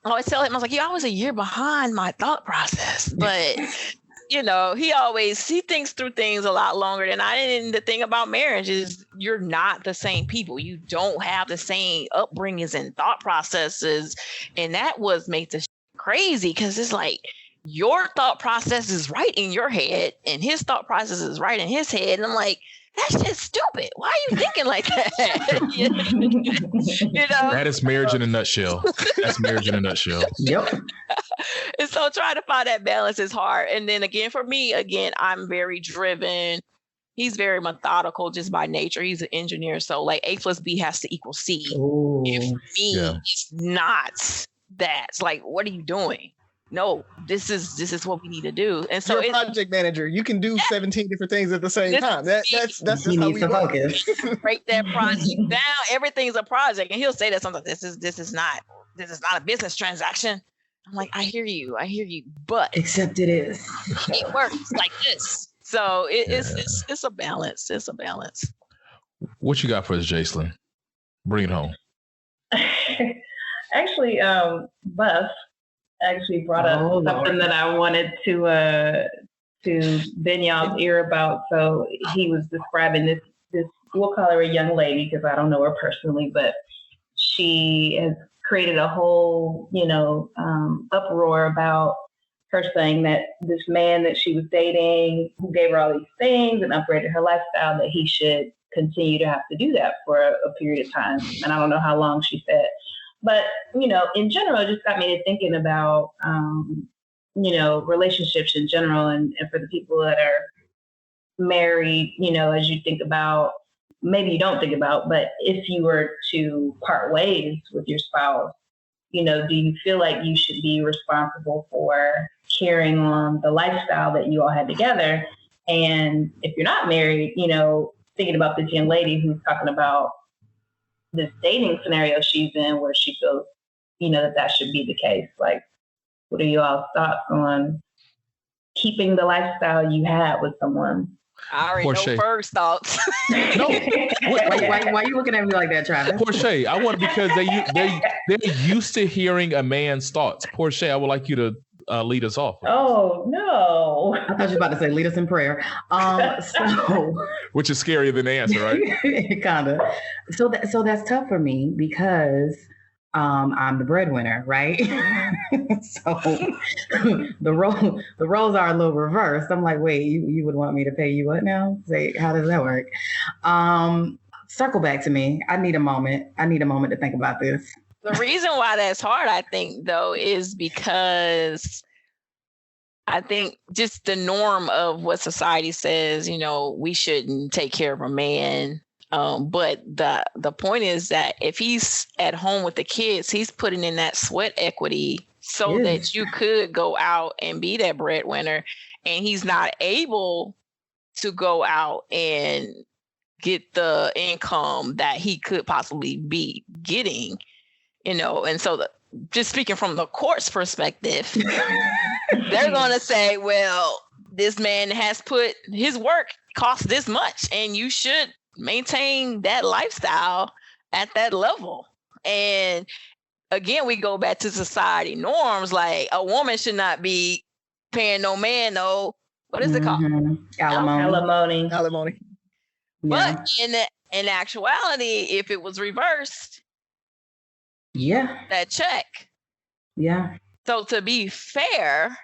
always tell him, I was like, I was a year behind my thought process, but he thinks through things a lot longer than I did. And the thing about marriage is you're not the same people. You don't have the same upbringings and thought processes. And that makes this crazy because it's like your thought process is right in your head and his thought process is right in his head. And I'm like, that's just stupid. Why are you thinking like that? That is marriage in a nutshell. That's marriage in a nutshell. Yep. And so trying to find that balance is hard. And then again, for me, I'm very driven. he's very methodical just by nature. He's an engineer. So like A plus B has to equal C. Ooh. And for me, it's not that. It's like, what are you doing? No, this is what we need to do. And so you're a project manager. You can do 17 different things at the same time. That's just how we focus. Break that project down. Everything's a project. And he'll say that sometimes this is not a business transaction. I'm like, I hear you, but except it is. It works like this. So it's a balance. It's a balance. What you got for us, Jaselyn? Bring it home. Actually, Buff actually brought up something that I wanted to bend y'all's ear about. So he was describing this we'll call her a young lady because I don't know her personally, but she has created a whole, uproar about her saying that this man that she was dating, who gave her all these things and upgraded her lifestyle, that he should continue to have to do that for a period of time. And I don't know how long she said. But, in general, it just got me to thinking about, relationships in general and for the people that are married, as you think about, maybe you don't think about, but if you were to part ways with your spouse, do you feel like you should be responsible for carrying on the lifestyle that you all had together? And if you're not married, thinking about this young lady who's talking about this dating scenario she's in where she feels, that should be the case. Like, what are you all's thoughts on keeping the lifestyle you had with someone? I already know Ferg's thoughts. No, why are you looking at me like that, Travis? Porshe, I want because they're used to hearing a man's thoughts. Porshe, I would like you to lead us off. Oh no! I thought you were about to say lead us in prayer. Which is scarier than the answer, right? Kinda. So that's tough for me because I'm the breadwinner, right? So the roles are a little reversed. I'm like, wait, you would want me to pay you what now? Say, how does that work? Circle back to me. I need a moment to think about this. The reason why that's hard, I think, though, is because I think just the norm of what society says, we shouldn't take care of a man. But the point is that if he's at home with the kids, he's putting in that sweat equity so that you could go out and be that breadwinner, and he's not able to go out and get the income that he could possibly be getting, and so just speaking from the court's perspective, they're going to say, well, this man has put his work costs this much and you should maintain that lifestyle at that level. And again, we go back to society norms, like a woman should not be paying no man what is it called? Alimony. But in actuality, if it was reversed, that check. Yeah. So to be fair,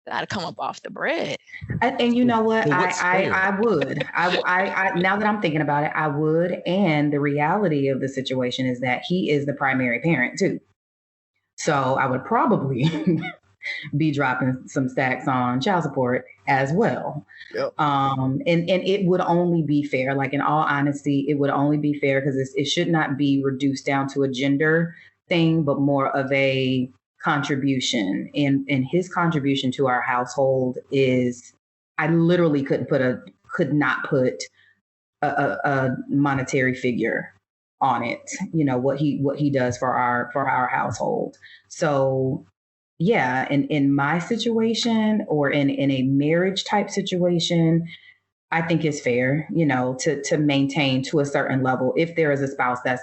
gotta come up off the bread. And you know what? I would. I now that I'm thinking about it, I would. And the reality of the situation is that he is the primary parent too. So I would probably be dropping some stacks on child support as well. Yep. And it would only be fair. Like, in all honesty, it would only be fair because it should not be reduced down to a gender thing, but more of a contribution. And his contribution to our household is, I literally could not put a monetary figure on it. What he does for our household. So yeah, in my situation or in a marriage type situation, I think it's fair, to maintain to a certain level. If there is a spouse that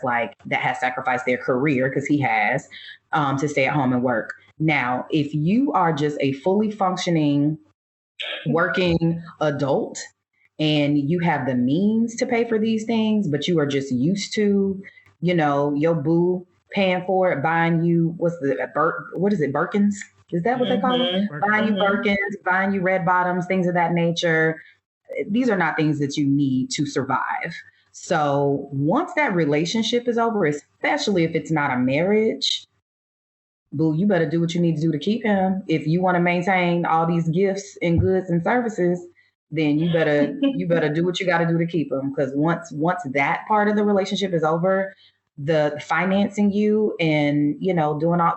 has sacrificed their career, because he has, to stay at home and work. Now, if you are just a fully functioning, working adult and you have the means to pay for these things, but you are just used to, your boo paying for it, buying you, what is it, Birkins? Is that what they call it? Buying you Birkins, buying you red bottoms, things of that nature. These are not things that you need to survive. So once that relationship is over, especially if it's not a marriage, boo, you better do what you need to do to keep him. If you want to maintain all these gifts and goods and services, then you better do what you got to do to keep them. Because once that part of the relationship is over, the financing you and, you know, doing all,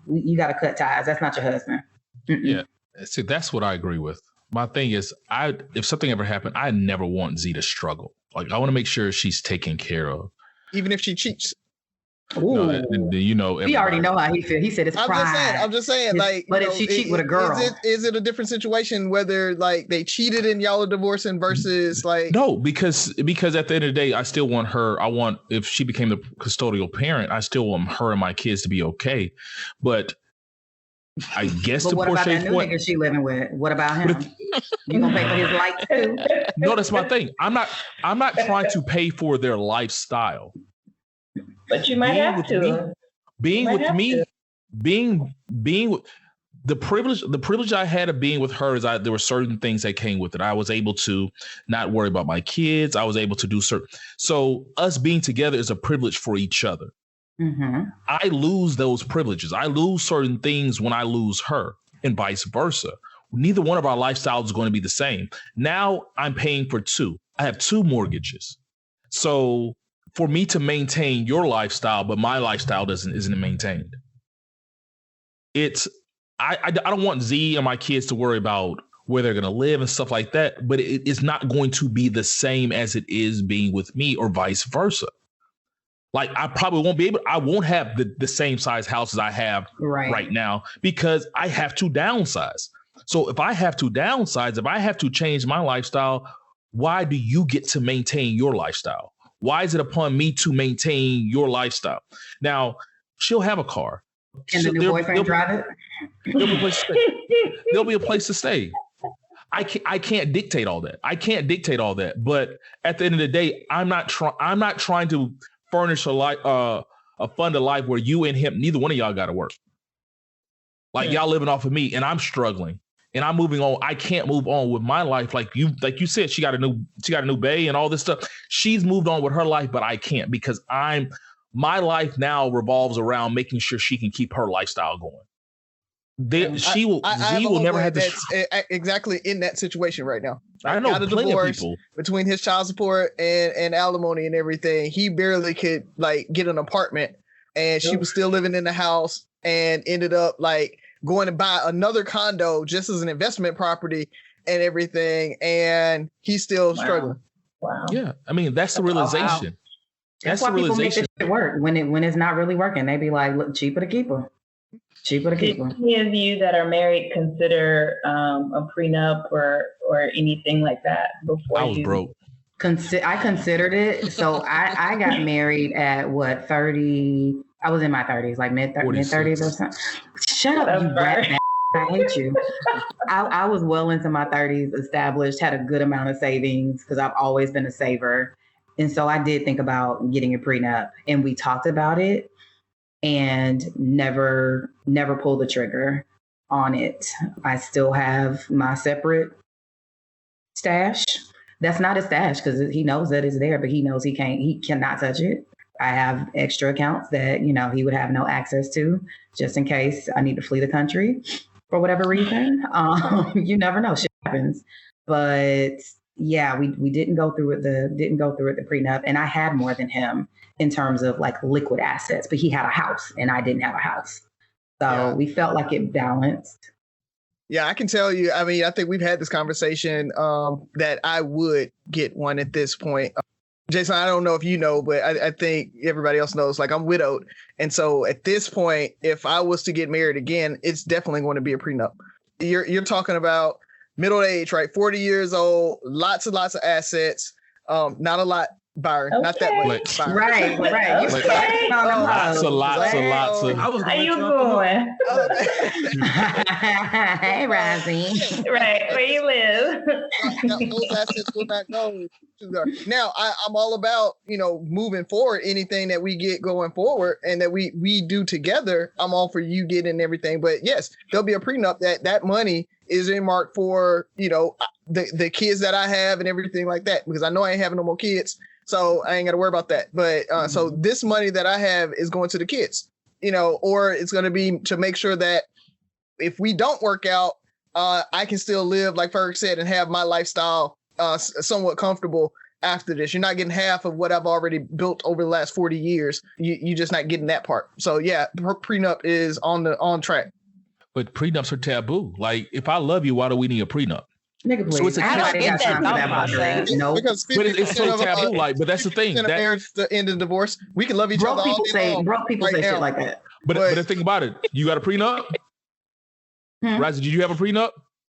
you got to cut ties. That's not your husband. Mm-mm. Yeah. See, that's what I agree with. My thing is, if something ever happened, I never want Z to struggle. Like, I want to make sure she's taken care of. Even if she cheats. No, you know, we already know how he feels. He said it's pride. I'm just saying, like, but if she cheat with a girl, is it a different situation whether like they cheated and y'all are divorcing versus like? No, because at the end of the day, I still want her. If she became the custodial parent, I still want her and my kids to be okay. But I guess but what about that new nigga she living with? What about him? You gonna pay for his life too? No, that's my thing. I'm not trying to pay for their lifestyle. But you might have to. Being with the privilege I had of being with her is there were certain things that came with it. I was able to not worry about my kids. I was able to do so us being together is a privilege for each other. Mm-hmm. I lose those privileges. I lose certain things when I lose her and vice versa. Neither one of our lifestyles is going to be the same. Now I'm paying for two. I have two mortgages. So for me to maintain your lifestyle, but my lifestyle isn't maintained. I don't want Z and my kids to worry about where they're going to live and stuff like that, but it's not going to be the same as it is being with me or vice versa. Like I probably won't have the same size house as I have right now because I have to downsize. So if I have to downsize, if I have to change my lifestyle, why do you get to maintain your lifestyle? Why is it upon me to maintain your lifestyle? Now, she'll have a car. Can the new boyfriend drive it? There'll be a place to stay. I can't dictate all that. But at the end of the day, I'm not trying to furnish a fund of life where you and him, neither one of y'all got to work. Like y'all living off of me, and I'm struggling. And I'm moving on. I can't move on with my life. Like you said, she got a new bae and all this stuff. She's moved on with her life, but I can't because my life now revolves around making sure she can keep her lifestyle going. Z will never have this. Exactly in that situation right now. I know got a divorce between his child support and alimony and everything. He barely could like get an apartment, and she was still living in the house and ended up like going to buy another condo just as an investment property and everything, and he's still struggling. Wow. Yeah, I mean that's the realization. Wow. That's why people make this shit work when it's not really working. They be like, look, cheaper to keep her. Cheaper to keep her. Did any of you that are married consider a prenup or anything like that before? I was broke. I considered it. So I got married at 30. I was in my 30s, like mid 30s or something. Shut up, you rat. I hate you. I was well into my 30s, established, had a good amount of savings because I've always been a saver. And so I did think about getting a prenup, and we talked about it and never pulled the trigger on it. I still have my separate stash. That's not a stash because he knows that it's there, but he knows he cannot touch it. I have extra accounts that, he would have no access to just in case I need to flee the country for whatever reason. You never know, shit happens. But yeah, we didn't go through it the prenup, and I had more than him in terms of like liquid assets, but he had a house and I didn't have a house. So we felt like it balanced. Yeah, I can tell you, I mean, I think we've had this conversation that I would get one at this point. Jason, I don't know if you know, but I think everybody else knows, like I'm widowed. And so at this point, if I was to get married again, it's definitely going to be a prenup. You're talking about middle age, right? 40 years old, lots and lots of assets. Not a lot, Byron, not that much. Right. Lots of. How you going? Hey, Razi. Right, where you live? Those assets will not go to there. Now, I'm all about, moving forward, anything that we get going forward and that we do together. I'm all for you getting everything. But yes, there'll be a prenup that money is earmarked for, the kids that I have and everything like that, because I know I ain't having no more kids. So I ain't got to worry about that. But so this money that I have is going to the kids, or it's going to be to make sure that if we don't work out, I can still live, like Ferg said, and have my lifestyle somewhat comfortable after this. You're not getting half of what I've already built over the last 40 years. You're just not getting that part. So yeah, prenup is on track. But prenups are taboo. Like, if I love you, why do we need a prenup? Nigga, please. So it's a No, because but it's so taboo. Like, but that's the thing. That marriage to end in divorce. We can love each other all day long. Broke people say shit like that. But the thing about it, you got a prenup? Razi, did you have a prenup?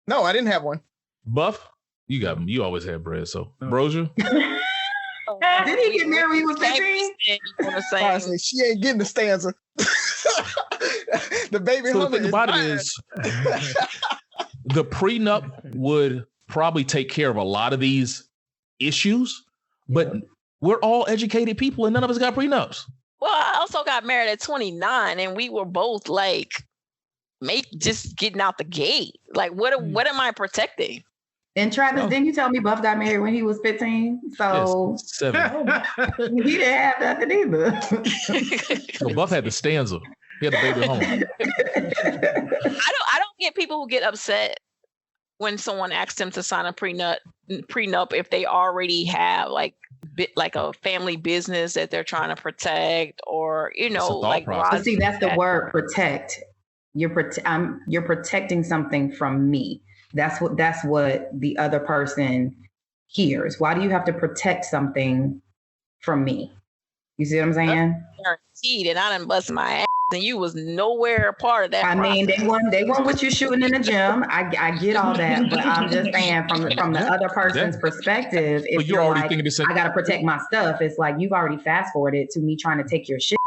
No, I didn't have one. Buff, you got them. You always had bread. So, Ambrosia. Did he get married when he was 15? She ain't getting the stanza. The baby. So the thing about it is, the prenup would probably take care of a lot of these issues, but we're all educated people and none of us got prenups. Well, I also got married at 29 and we were both like, just getting out the gate. Like, what am I protecting? And Travis, didn't you tell me Buff got married when he was 15? So yes, 7. He didn't have nothing either. So Buff had the stanza. He had the baby home. I don't get people who get upset when someone asks them to sign a prenup if they already have like a family business that they're trying to protect, or like. But see, that's the word, protect. You're protecting something from me. That's what the other person hears. Why do you have to protect something from me? You see what I'm saying? Guaranteed, and I done bust my ass, and you was nowhere a part of that. I mean, they want what you're shooting in the gym. I get all that, but I'm just saying from the other person's perspective, if you're like, I gotta protect my stuff, it's like you've already fast forwarded to me trying to take your shit,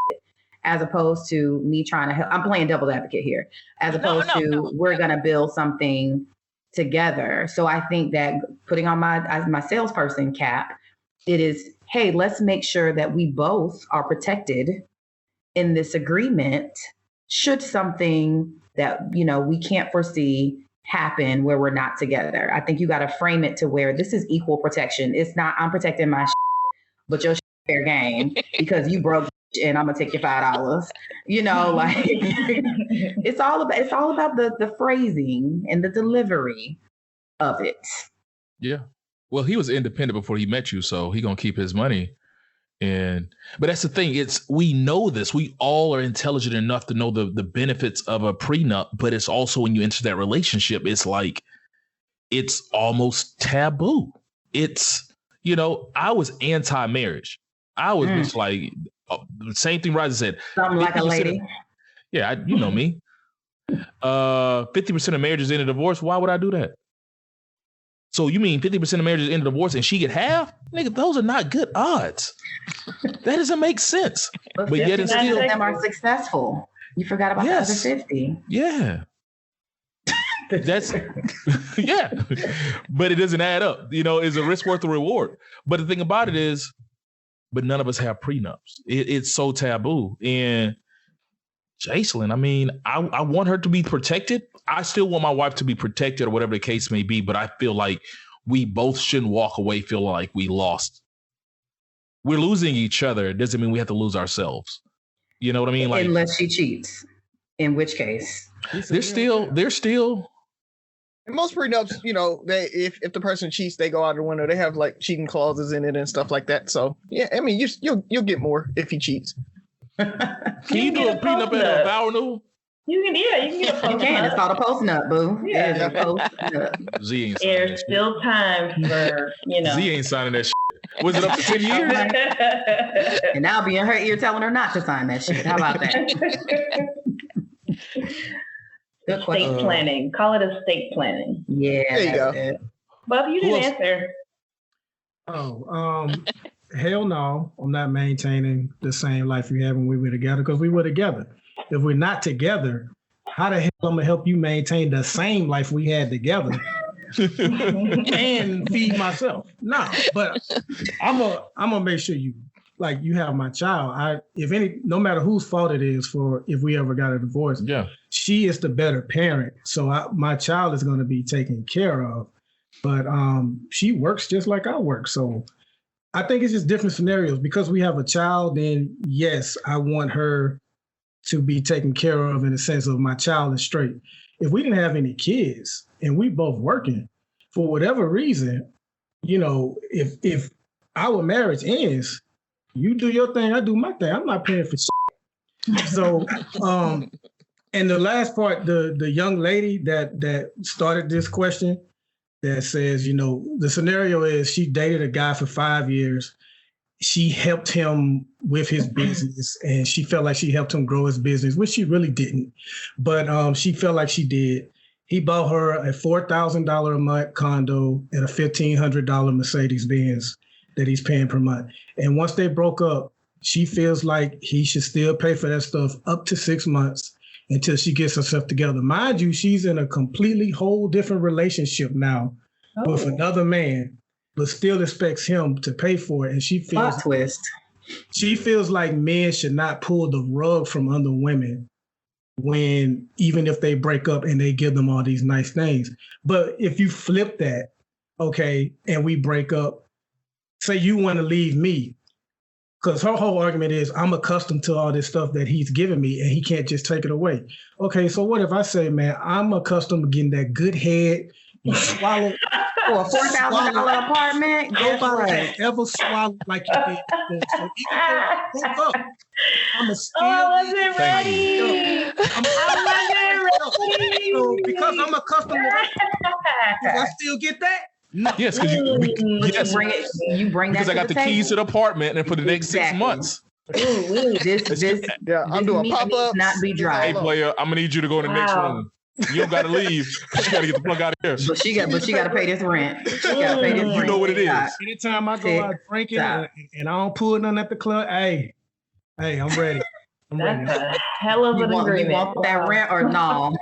as opposed to me trying to help. I'm playing devil's advocate here, as opposed to we're gonna build something together. So I think that putting on my salesperson cap, it is, hey, let's make sure that we both are protected in this agreement should something that, we can't foresee happen where we're not together. I think you got to frame it to where this is equal protection. It's not, I'm protecting my but your fair game because you broke and I'm gonna take your $5. Like it's all about the phrasing and the delivery of it. Yeah. Well, he was independent before he met you, so he gonna keep his money. But that's the thing. We know this. We all are intelligent enough to know the benefits of a prenup, but it's also when you enter that relationship, it's like it's almost taboo. It's I was anti-marriage. I was just like the same thing Razi said. Something like a lady. Yeah, you know me. 50% of marriages end in divorce. Why would I do that? So you mean 50% of marriages end in divorce and she get half? Nigga, those are not good odds. That doesn't make sense. But yet it's still them are successful. You forgot about the other 50. Yeah. That's yeah. But it doesn't add up. Is a risk worth the reward? But the thing about it is, but none of us have prenups. It's so taboo. And Jaselyn, I mean, I want her to be protected. I still want my wife to be protected or whatever the case may be, but I feel like we both shouldn't walk away feeling like we lost. We're losing each other. It doesn't mean we have to lose ourselves. You know what I mean? Like, unless she cheats, in which case. They're still. In most prenups, they if the person cheats, they go out the window. They have like cheating clauses in it and stuff like that. So yeah, I mean, you'll get more if he cheats. Can you do a prenup at a FAMU? You can get a post. You can. It's called a post nut, boo. Yeah, it's a post nut. Z ain't There's still time for Z ain't signing that shit. Was it up to 10 years? And I'll be in her ear telling her not to sign that shit. How about that? Good question. Estate planning. Call it estate planning. Yeah. There you go. It. Bob, you didn't answer. Hell no. I'm not maintaining the same life we had when we were together because we were together. If we're not together, how the hell am I gonna help you maintain the same life we had together and feed myself? No, but I'm gonna make sure you have my child. No matter whose fault it is for if we ever got a divorce, she is the better parent. So my child is gonna be taken care of. But she works just like I work. So I think it's just different scenarios. Because we have a child, then yes, I want her to be taken care of in the sense of my child is straight. if we didn't have any kids and we both working, for whatever reason, you know, if our marriage ends, you do your thing, I do my thing. I'm not paying for shit. So, and the last part, the young lady that started this question that says, you know, the scenario is she dated a guy for 5 years. She helped him with his business and she felt like she helped him grow his business, which she really didn't. But she felt like she did. He bought her a $4,000 a month condo and a $1,500 Mercedes-Benz that he's paying per month. And once they broke up, she feels like he should still pay for that stuff up to 6 months until she gets herself together. Mind you, she's in a completely whole different relationship now with another man, but still expects him to pay for it. And she feels like men should not pull the rug from under women when, even if they break up and they give them all these nice things. But if you flip that, okay, and we break up, say you want to leave me, because her whole argument is I'm accustomed to all this stuff that he's giving me and he can't just take it away. Okay, so what if I say, man, I'm accustomed to getting that good head, you swallow for a $4,000 apartment. Nobody has ever swallowed like you did before. So even if they broke up, I'm still. I wasn't ready. I wasn't ready. So because I'm accustomed to that, I still get that. No. Yes, because you bring that because I got the keys to the apartment and for the next 6 months. Ooh, I'm doing pop-ups. Not be dry. Hey, player, I'm gonna need you to go in the next room. You don't gotta leave. You gotta get the fuck out of here. But she gotta pay this rent. She gotta pay this rent. You know what it is. Anytime I go out drinking and I don't pull none at the club, hey, I'm ready. That's a hell of an agreement. You want that rent or no?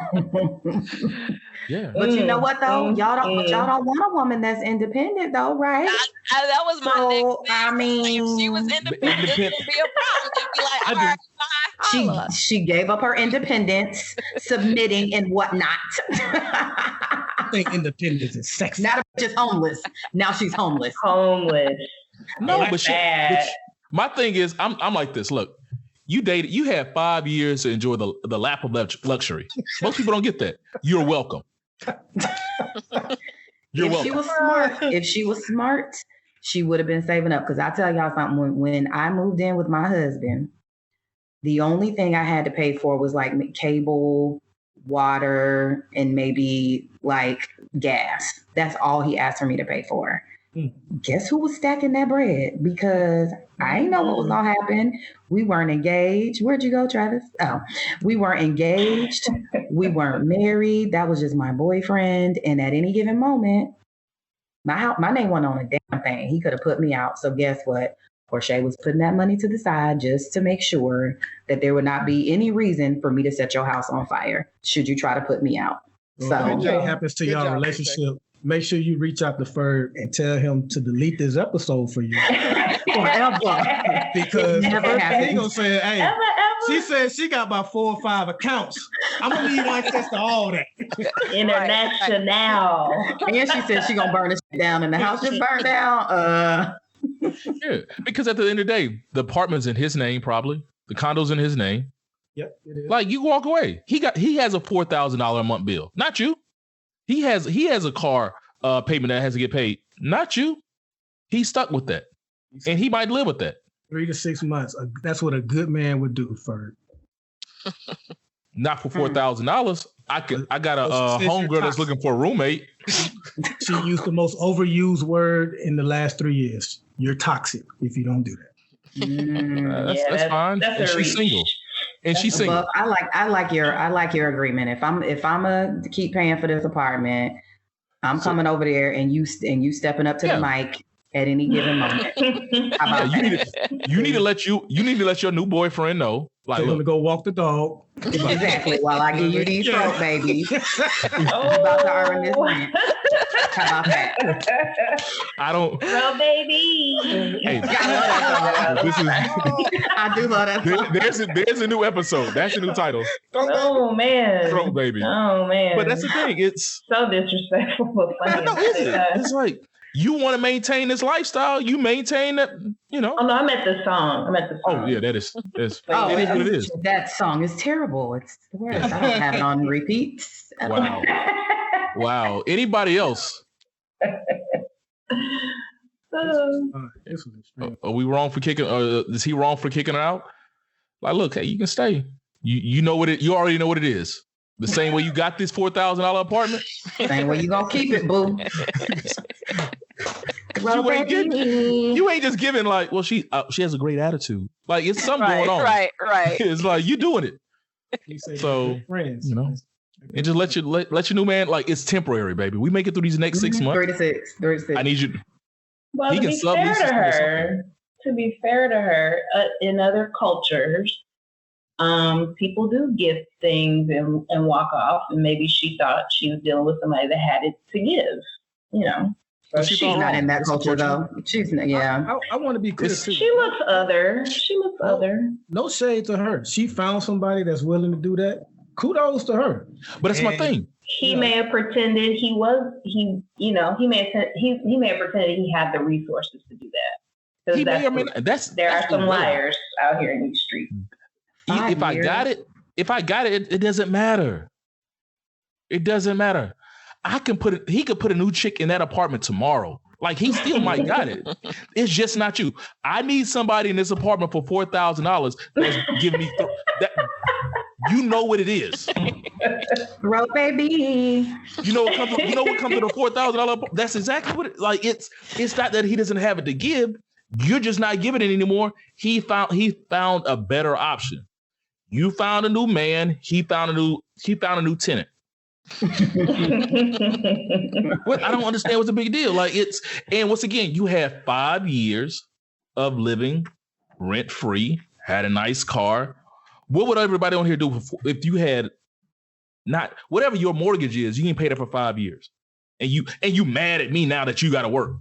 Yeah. But you know what though? Y'all don't want a woman that's independent though, right? That was my next thing. I mean, if she was independent, it wouldn't be a problem. It'd be like, all right, bye. She gave up her independence, submitting and whatnot. I think independence is sexy. Now just homeless. Now she's homeless. No, but my thing is, I'm like this. Look, you had 5 years to enjoy the lap of luxury. Most people don't get that. You're welcome. If she was smart, she would have been saving up. Because I tell y'all something, when I moved in with my husband, the only thing I had to pay for was like cable, water, and maybe like gas. That's all he asked for me to pay for. Guess who was stacking that bread? Because I didn't know what was gonna happen. We weren't engaged. Where'd you go, Travis? Oh, we weren't engaged. We weren't married. That was just my boyfriend. And at any given moment, my name wasn't on a damn thing. He could have put me out. So guess what? Porshe was putting that money to the side just to make sure that there would not be any reason for me to set your house on fire should you try to put me out. So if anything happens to your relationship, make sure you reach out to Ferg and tell him to delete this episode for you. Forever. Because he gonna say, hey, she said she got about 4 or 5 accounts. I'm gonna need access to all that. International. And she said she gonna burn this down and the house just burned down. Yeah, because at the end of the day, the apartment's in his name, probably. The condo's in his name. Yep, it is. Like, you walk away. He has a $4,000 a month bill, not you. He has a car payment that has to get paid, not you. He's stuck with that, and he might live with that. 3 to 6 months. That's what a good man would do, Ferg. Not for $4,000. I got a homegirl that's looking for a roommate. She used the most overused word in the last 3 years. You're toxic if you don't do that. That's fine. And she's single. And she's single. I like your agreement. If I'm to keep paying for this apartment, I'm coming over there and you stepping up to the mic at any given moment. You need to let your new boyfriend know. Like, I'm gonna go walk the dog. Exactly. While I give you these throat babies, you about to earn this rent. How about that? I don't. Throat baby. Hey, I do love that. There's a new episode. That's the new title. Oh man. Throat baby. Oh man. But that's the thing. It's so disrespectful. I know, isn't it? It's like you want to maintain this lifestyle, you maintain that, you know. Oh no, I meant the song. Oh yeah, that's oh, it is what it is. That song is terrible. It's the worst. I don't have it on repeat. Wow. Wow. Anybody else? Are we wrong for kicking? Is he wrong for kicking her out? Like, look, hey, you can stay. You know what it. You already know what it is. The same way you got this $4,000 apartment. Same way you gonna keep it, boo. You ain't just giving like, well, she has a great attitude. Like it's something going on. Right. It's like you doing it. So friends, you know, and just let your new man, like it's temporary, baby. We make it through these next 6 months. 36. I need you. Well, to be fair to her, in other cultures, people do gift things and walk off, and maybe she thought she was dealing with somebody that had it to give, you know. So she's not in that culture though. She's not, yeah. I want to be clear too. She looks other. No shade to her. She found somebody that's willing to do that. Kudos to her. But that's my thing. He may have pretended he may have pretended he had the resources to do that. There are some liars out here in these streets. If I got it, it doesn't matter. It doesn't matter. He could put a new chick in that apartment tomorrow. Like he still might got it. It's just not you. I need somebody in this apartment for $4,000 that's giving me that. You know what it is. Bro, baby. You know what comes to the $4,000? That's exactly what it like. It's not that he doesn't have it to give. You're just not giving it anymore. He found a better option. You found a new man. He found a new tenant. What I don't understand what's the big deal. Like and once again, you had 5 years of living rent free, had a nice car. What would everybody on here do if you had not whatever your mortgage is? You ain't paid it for 5 years, and you mad at me now that you got to work.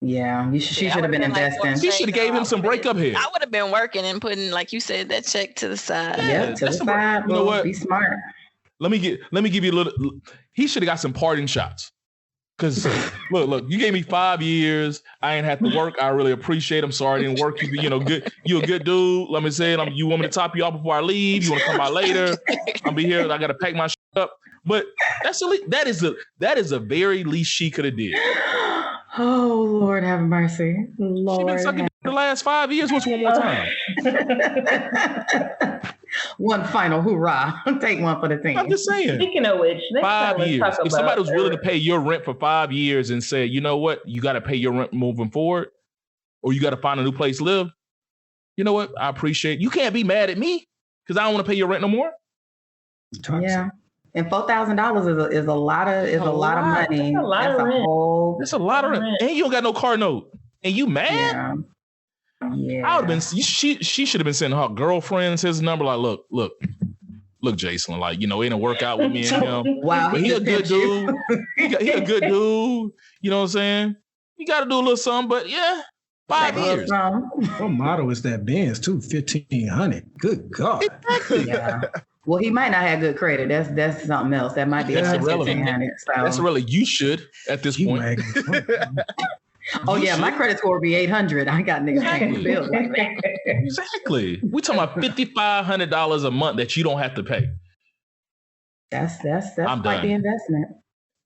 Yeah, she should have been investing. She should have gave him some breakup here. I would have been working and putting, like you said, that check to the side. Yeah, to the side. You know what? Be smart. Let me give you a little. He should have got some parting shots. Cause look, you gave me 5 years. I ain't had to work. I really appreciate it. I'm sorry I didn't work. Good. You a good dude. Let me say it. You want me to top you off before I leave? You want to come out later? I'll be here. I gotta pack my shit up. But that is a very least she could have did. Oh Lord, have mercy. Lord, she been sucking the last 5 years. What's one more time? One final hoorah. Take one for the team. I'm just saying. Speaking of which, 5 years. If somebody was willing to pay your rent for 5 years and say, you know what, you got to pay your rent moving forward, or you got to find a new place to live. You know what? I appreciate it. You can't be mad at me because I don't want to pay your rent no more. Yeah. And $4,000 is a lot of money. That's a lot of rent. That's a lot of rent. And you don't got no car note. And you mad? Yeah. I would have been. She should have been sending her girlfriends his number. Like, look, Jaselyn. Like, it didn't work out with me and him. Wow, but he a good dude. He a good dude. You know what I'm saying? You got to do a little something. But yeah, 5 years. What model is that Benz too? 1,500. Good God. Exactly. Yeah. Well, he might not have good credit. That's something else. That might be irrelevant. That's really you should at this point. Oh yeah, my credit score would be 800. I got niggas paying bills like that. Exactly. We talking about $5,500 a month that you don't have to pay. That's quite the investment.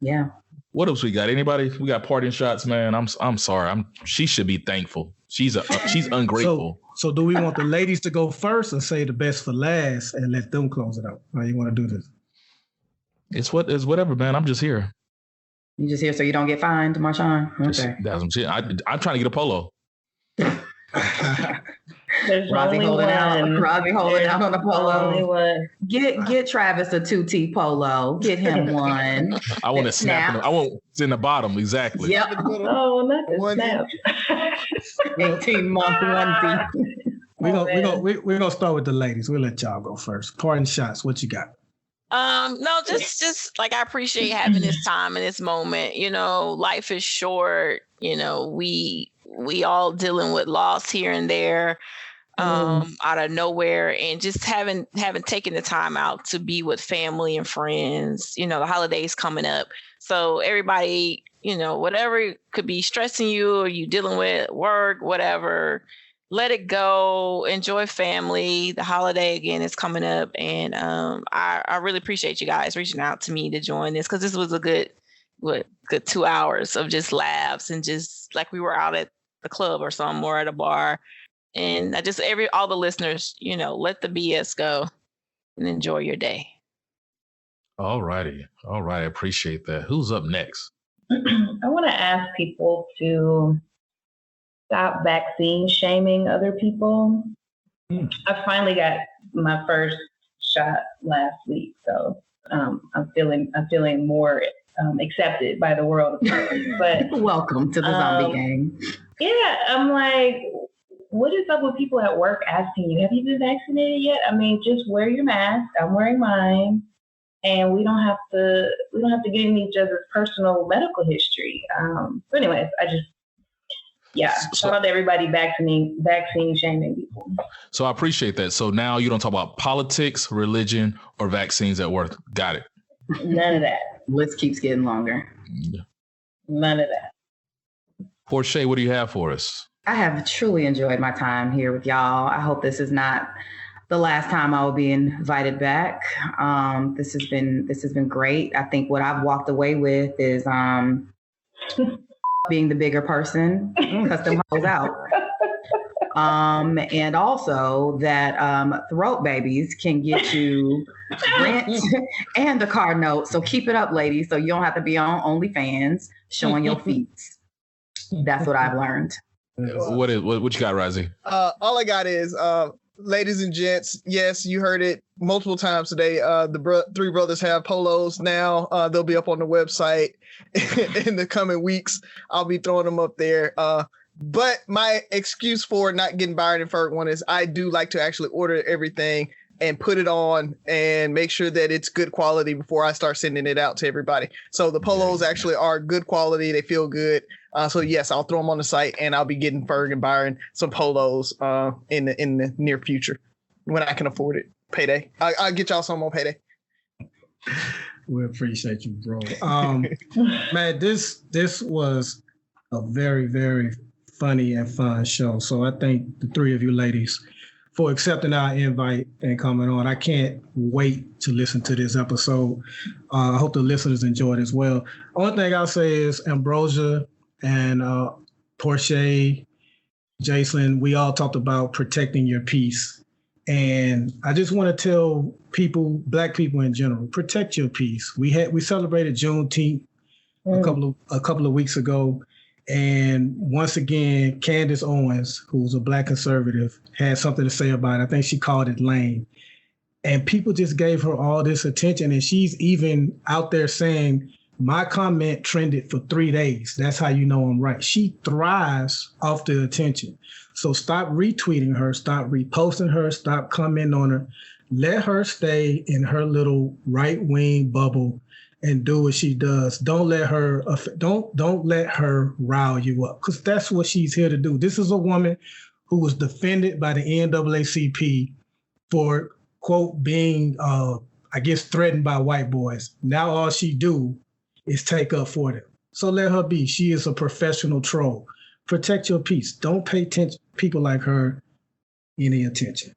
Yeah. What else we got? Anybody? We got parting shots, man. I'm sorry. She should be thankful. She's ungrateful. So do we want the ladies to go first or say the best for last and let them close it out? How you want to do this? It's whatever, man. I'm just here. You just here so you don't get fined, Marshawn? Okay. That's some shit. I'm trying to get a polo. Razi holding out on the polo. Get Travis a 2T polo. Get him one. I want to snap him. I want it's in the bottom exactly. Yep. Oh, not the snap. 18-month onesie. We're gonna start with the ladies. We'll let y'all go first. Parting shots. What you got? No, just like I appreciate having this time and this moment. Life is short. We all dealing with loss here and there, out of nowhere, and just having taken the time out to be with family and friends. The holidays coming up, So everybody, whatever could be stressing you or you dealing with work, whatever, let it go. Enjoy family. The holiday again is coming up, and I really appreciate you guys reaching out to me to join this, because this was a good 2 hours of just laughs and just like we were out at the club or something, or at a bar. And I just all the listeners, let the BS go and enjoy your day. All righty. All right. I appreciate that. Who's up next? I want to ask people to stop vaccine shaming other people. I finally got my first shot last week, so I'm feeling more accepted by the world. But welcome to the zombie gang. Yeah, I'm like, what is up with people at work asking you, have you been vaccinated yet? I mean, just wear your mask. I'm wearing mine. And we don't have to get in each other's personal medical history. So anyways, shout out to everybody vaccine shaming people. So I appreciate that. So now you don't talk about politics, religion, or vaccines at work. Got it. None of that. List keeps getting longer. Yeah. None of that. Porshe, what do you have for us? I have truly enjoyed my time here with y'all. I hope this is not the last time I will be invited back. This has been great. I think what I've walked away with is being the bigger person, cuss them hoes out. And also that throat babies can get you rent and a car note. So keep it up, ladies, so you don't have to be on OnlyFans showing your feet. That's what I've learned. What you got, Razi? All I got is ladies and gents, yes, you heard it multiple times today. The three brothers have polos now. They'll be up on the website in the coming weeks. I'll be throwing them up there. But my excuse for not getting Byron and Ferg one is I do like to actually order everything and put it on and make sure that it's good quality before I start sending it out to everybody. So the polos actually are good quality. They feel good. So yes, I'll throw them on the site, and I'll be getting Ferg and Byron some polos in the near future when I can afford it. Payday. I'll get y'all some on payday. We appreciate you, bro. Man, this was a very, very funny and fun show. So I thank the three of you ladies for accepting our invite and coming on. I can't wait to listen to this episode. I hope the listeners enjoy it as well. Only thing I'll say is Ambrosia and Porshe, Jaselyn, we all talked about protecting your peace. And I just want to tell people, Black people in general, protect your peace. We celebrated Juneteenth a couple of weeks ago. And once again, Candace Owens, who's a Black conservative, had something to say about it. I think she called it lame. And people just gave her all this attention. And she's even out there saying, my comment trended for 3 days. That's how you know I'm right. She thrives off the attention. So stop retweeting her, stop reposting her, stop commenting on her. Let her stay in her little right-wing bubble and do what she does. Don't let her rile you up, because that's what she's here to do. This is a woman who was defended by the NAACP for, quote, being, threatened by white boys. Now all she do is take up for them. So let her be. She is a professional troll. Protect your peace. Don't pay people like her any attention.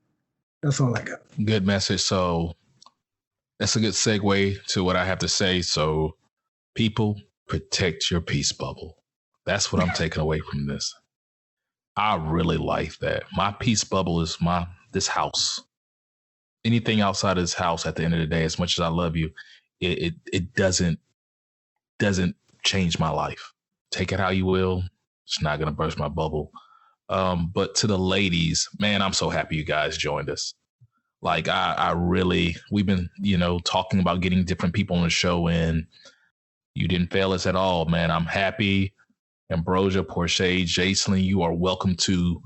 That's all I got. Good message. So that's a good segue to what I have to say. So people, protect your peace bubble. That's what I'm taking away from this. I really like that. My peace bubble is this house. Anything outside of this house, at the end of the day, as much as I love you, it doesn't change my life. Take it how you will. It's not going to burst my bubble. But to the ladies, man, I'm so happy you guys joined us. Like we've been, talking about getting different people on the show, and you didn't fail us at all, man. I'm happy. Ambrosia, Porshe, Jaselyn, you are welcome to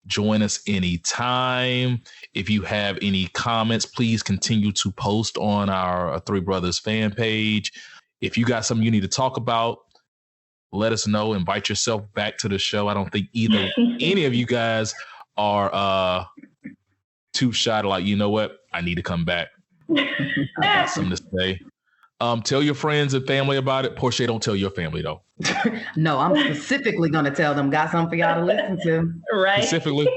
join us anytime. If you have any comments, please continue to post on our Three Brothers fan page. If you got something you need to talk about, let us know. Invite yourself back to the show. I don't think any of you guys are too shy to, like, you know what? I need to come back. I got something to say. Tell your friends and family about it. Porsche, don't tell your family though. No, I'm specifically gonna tell them. Got something for y'all to listen to. Right. Specifically.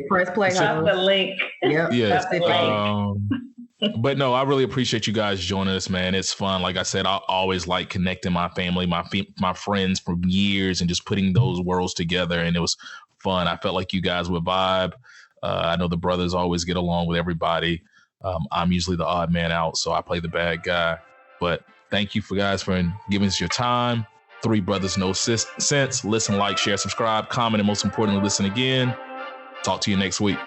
Press play. Drop the link. Yep. Yeah. But no, I really appreciate you guys joining us, man. It's fun. Like I said, I always like connecting my family, my friends from years, and just putting those worlds together. And it was fun. I felt like you guys would vibe. I know the brothers always get along with everybody. I'm usually the odd man out, so I play the bad guy. But thank you guys for giving us your time. 3 brothers, no sense. Listen, like, share, subscribe, comment, and most importantly, listen again. Talk to you next week.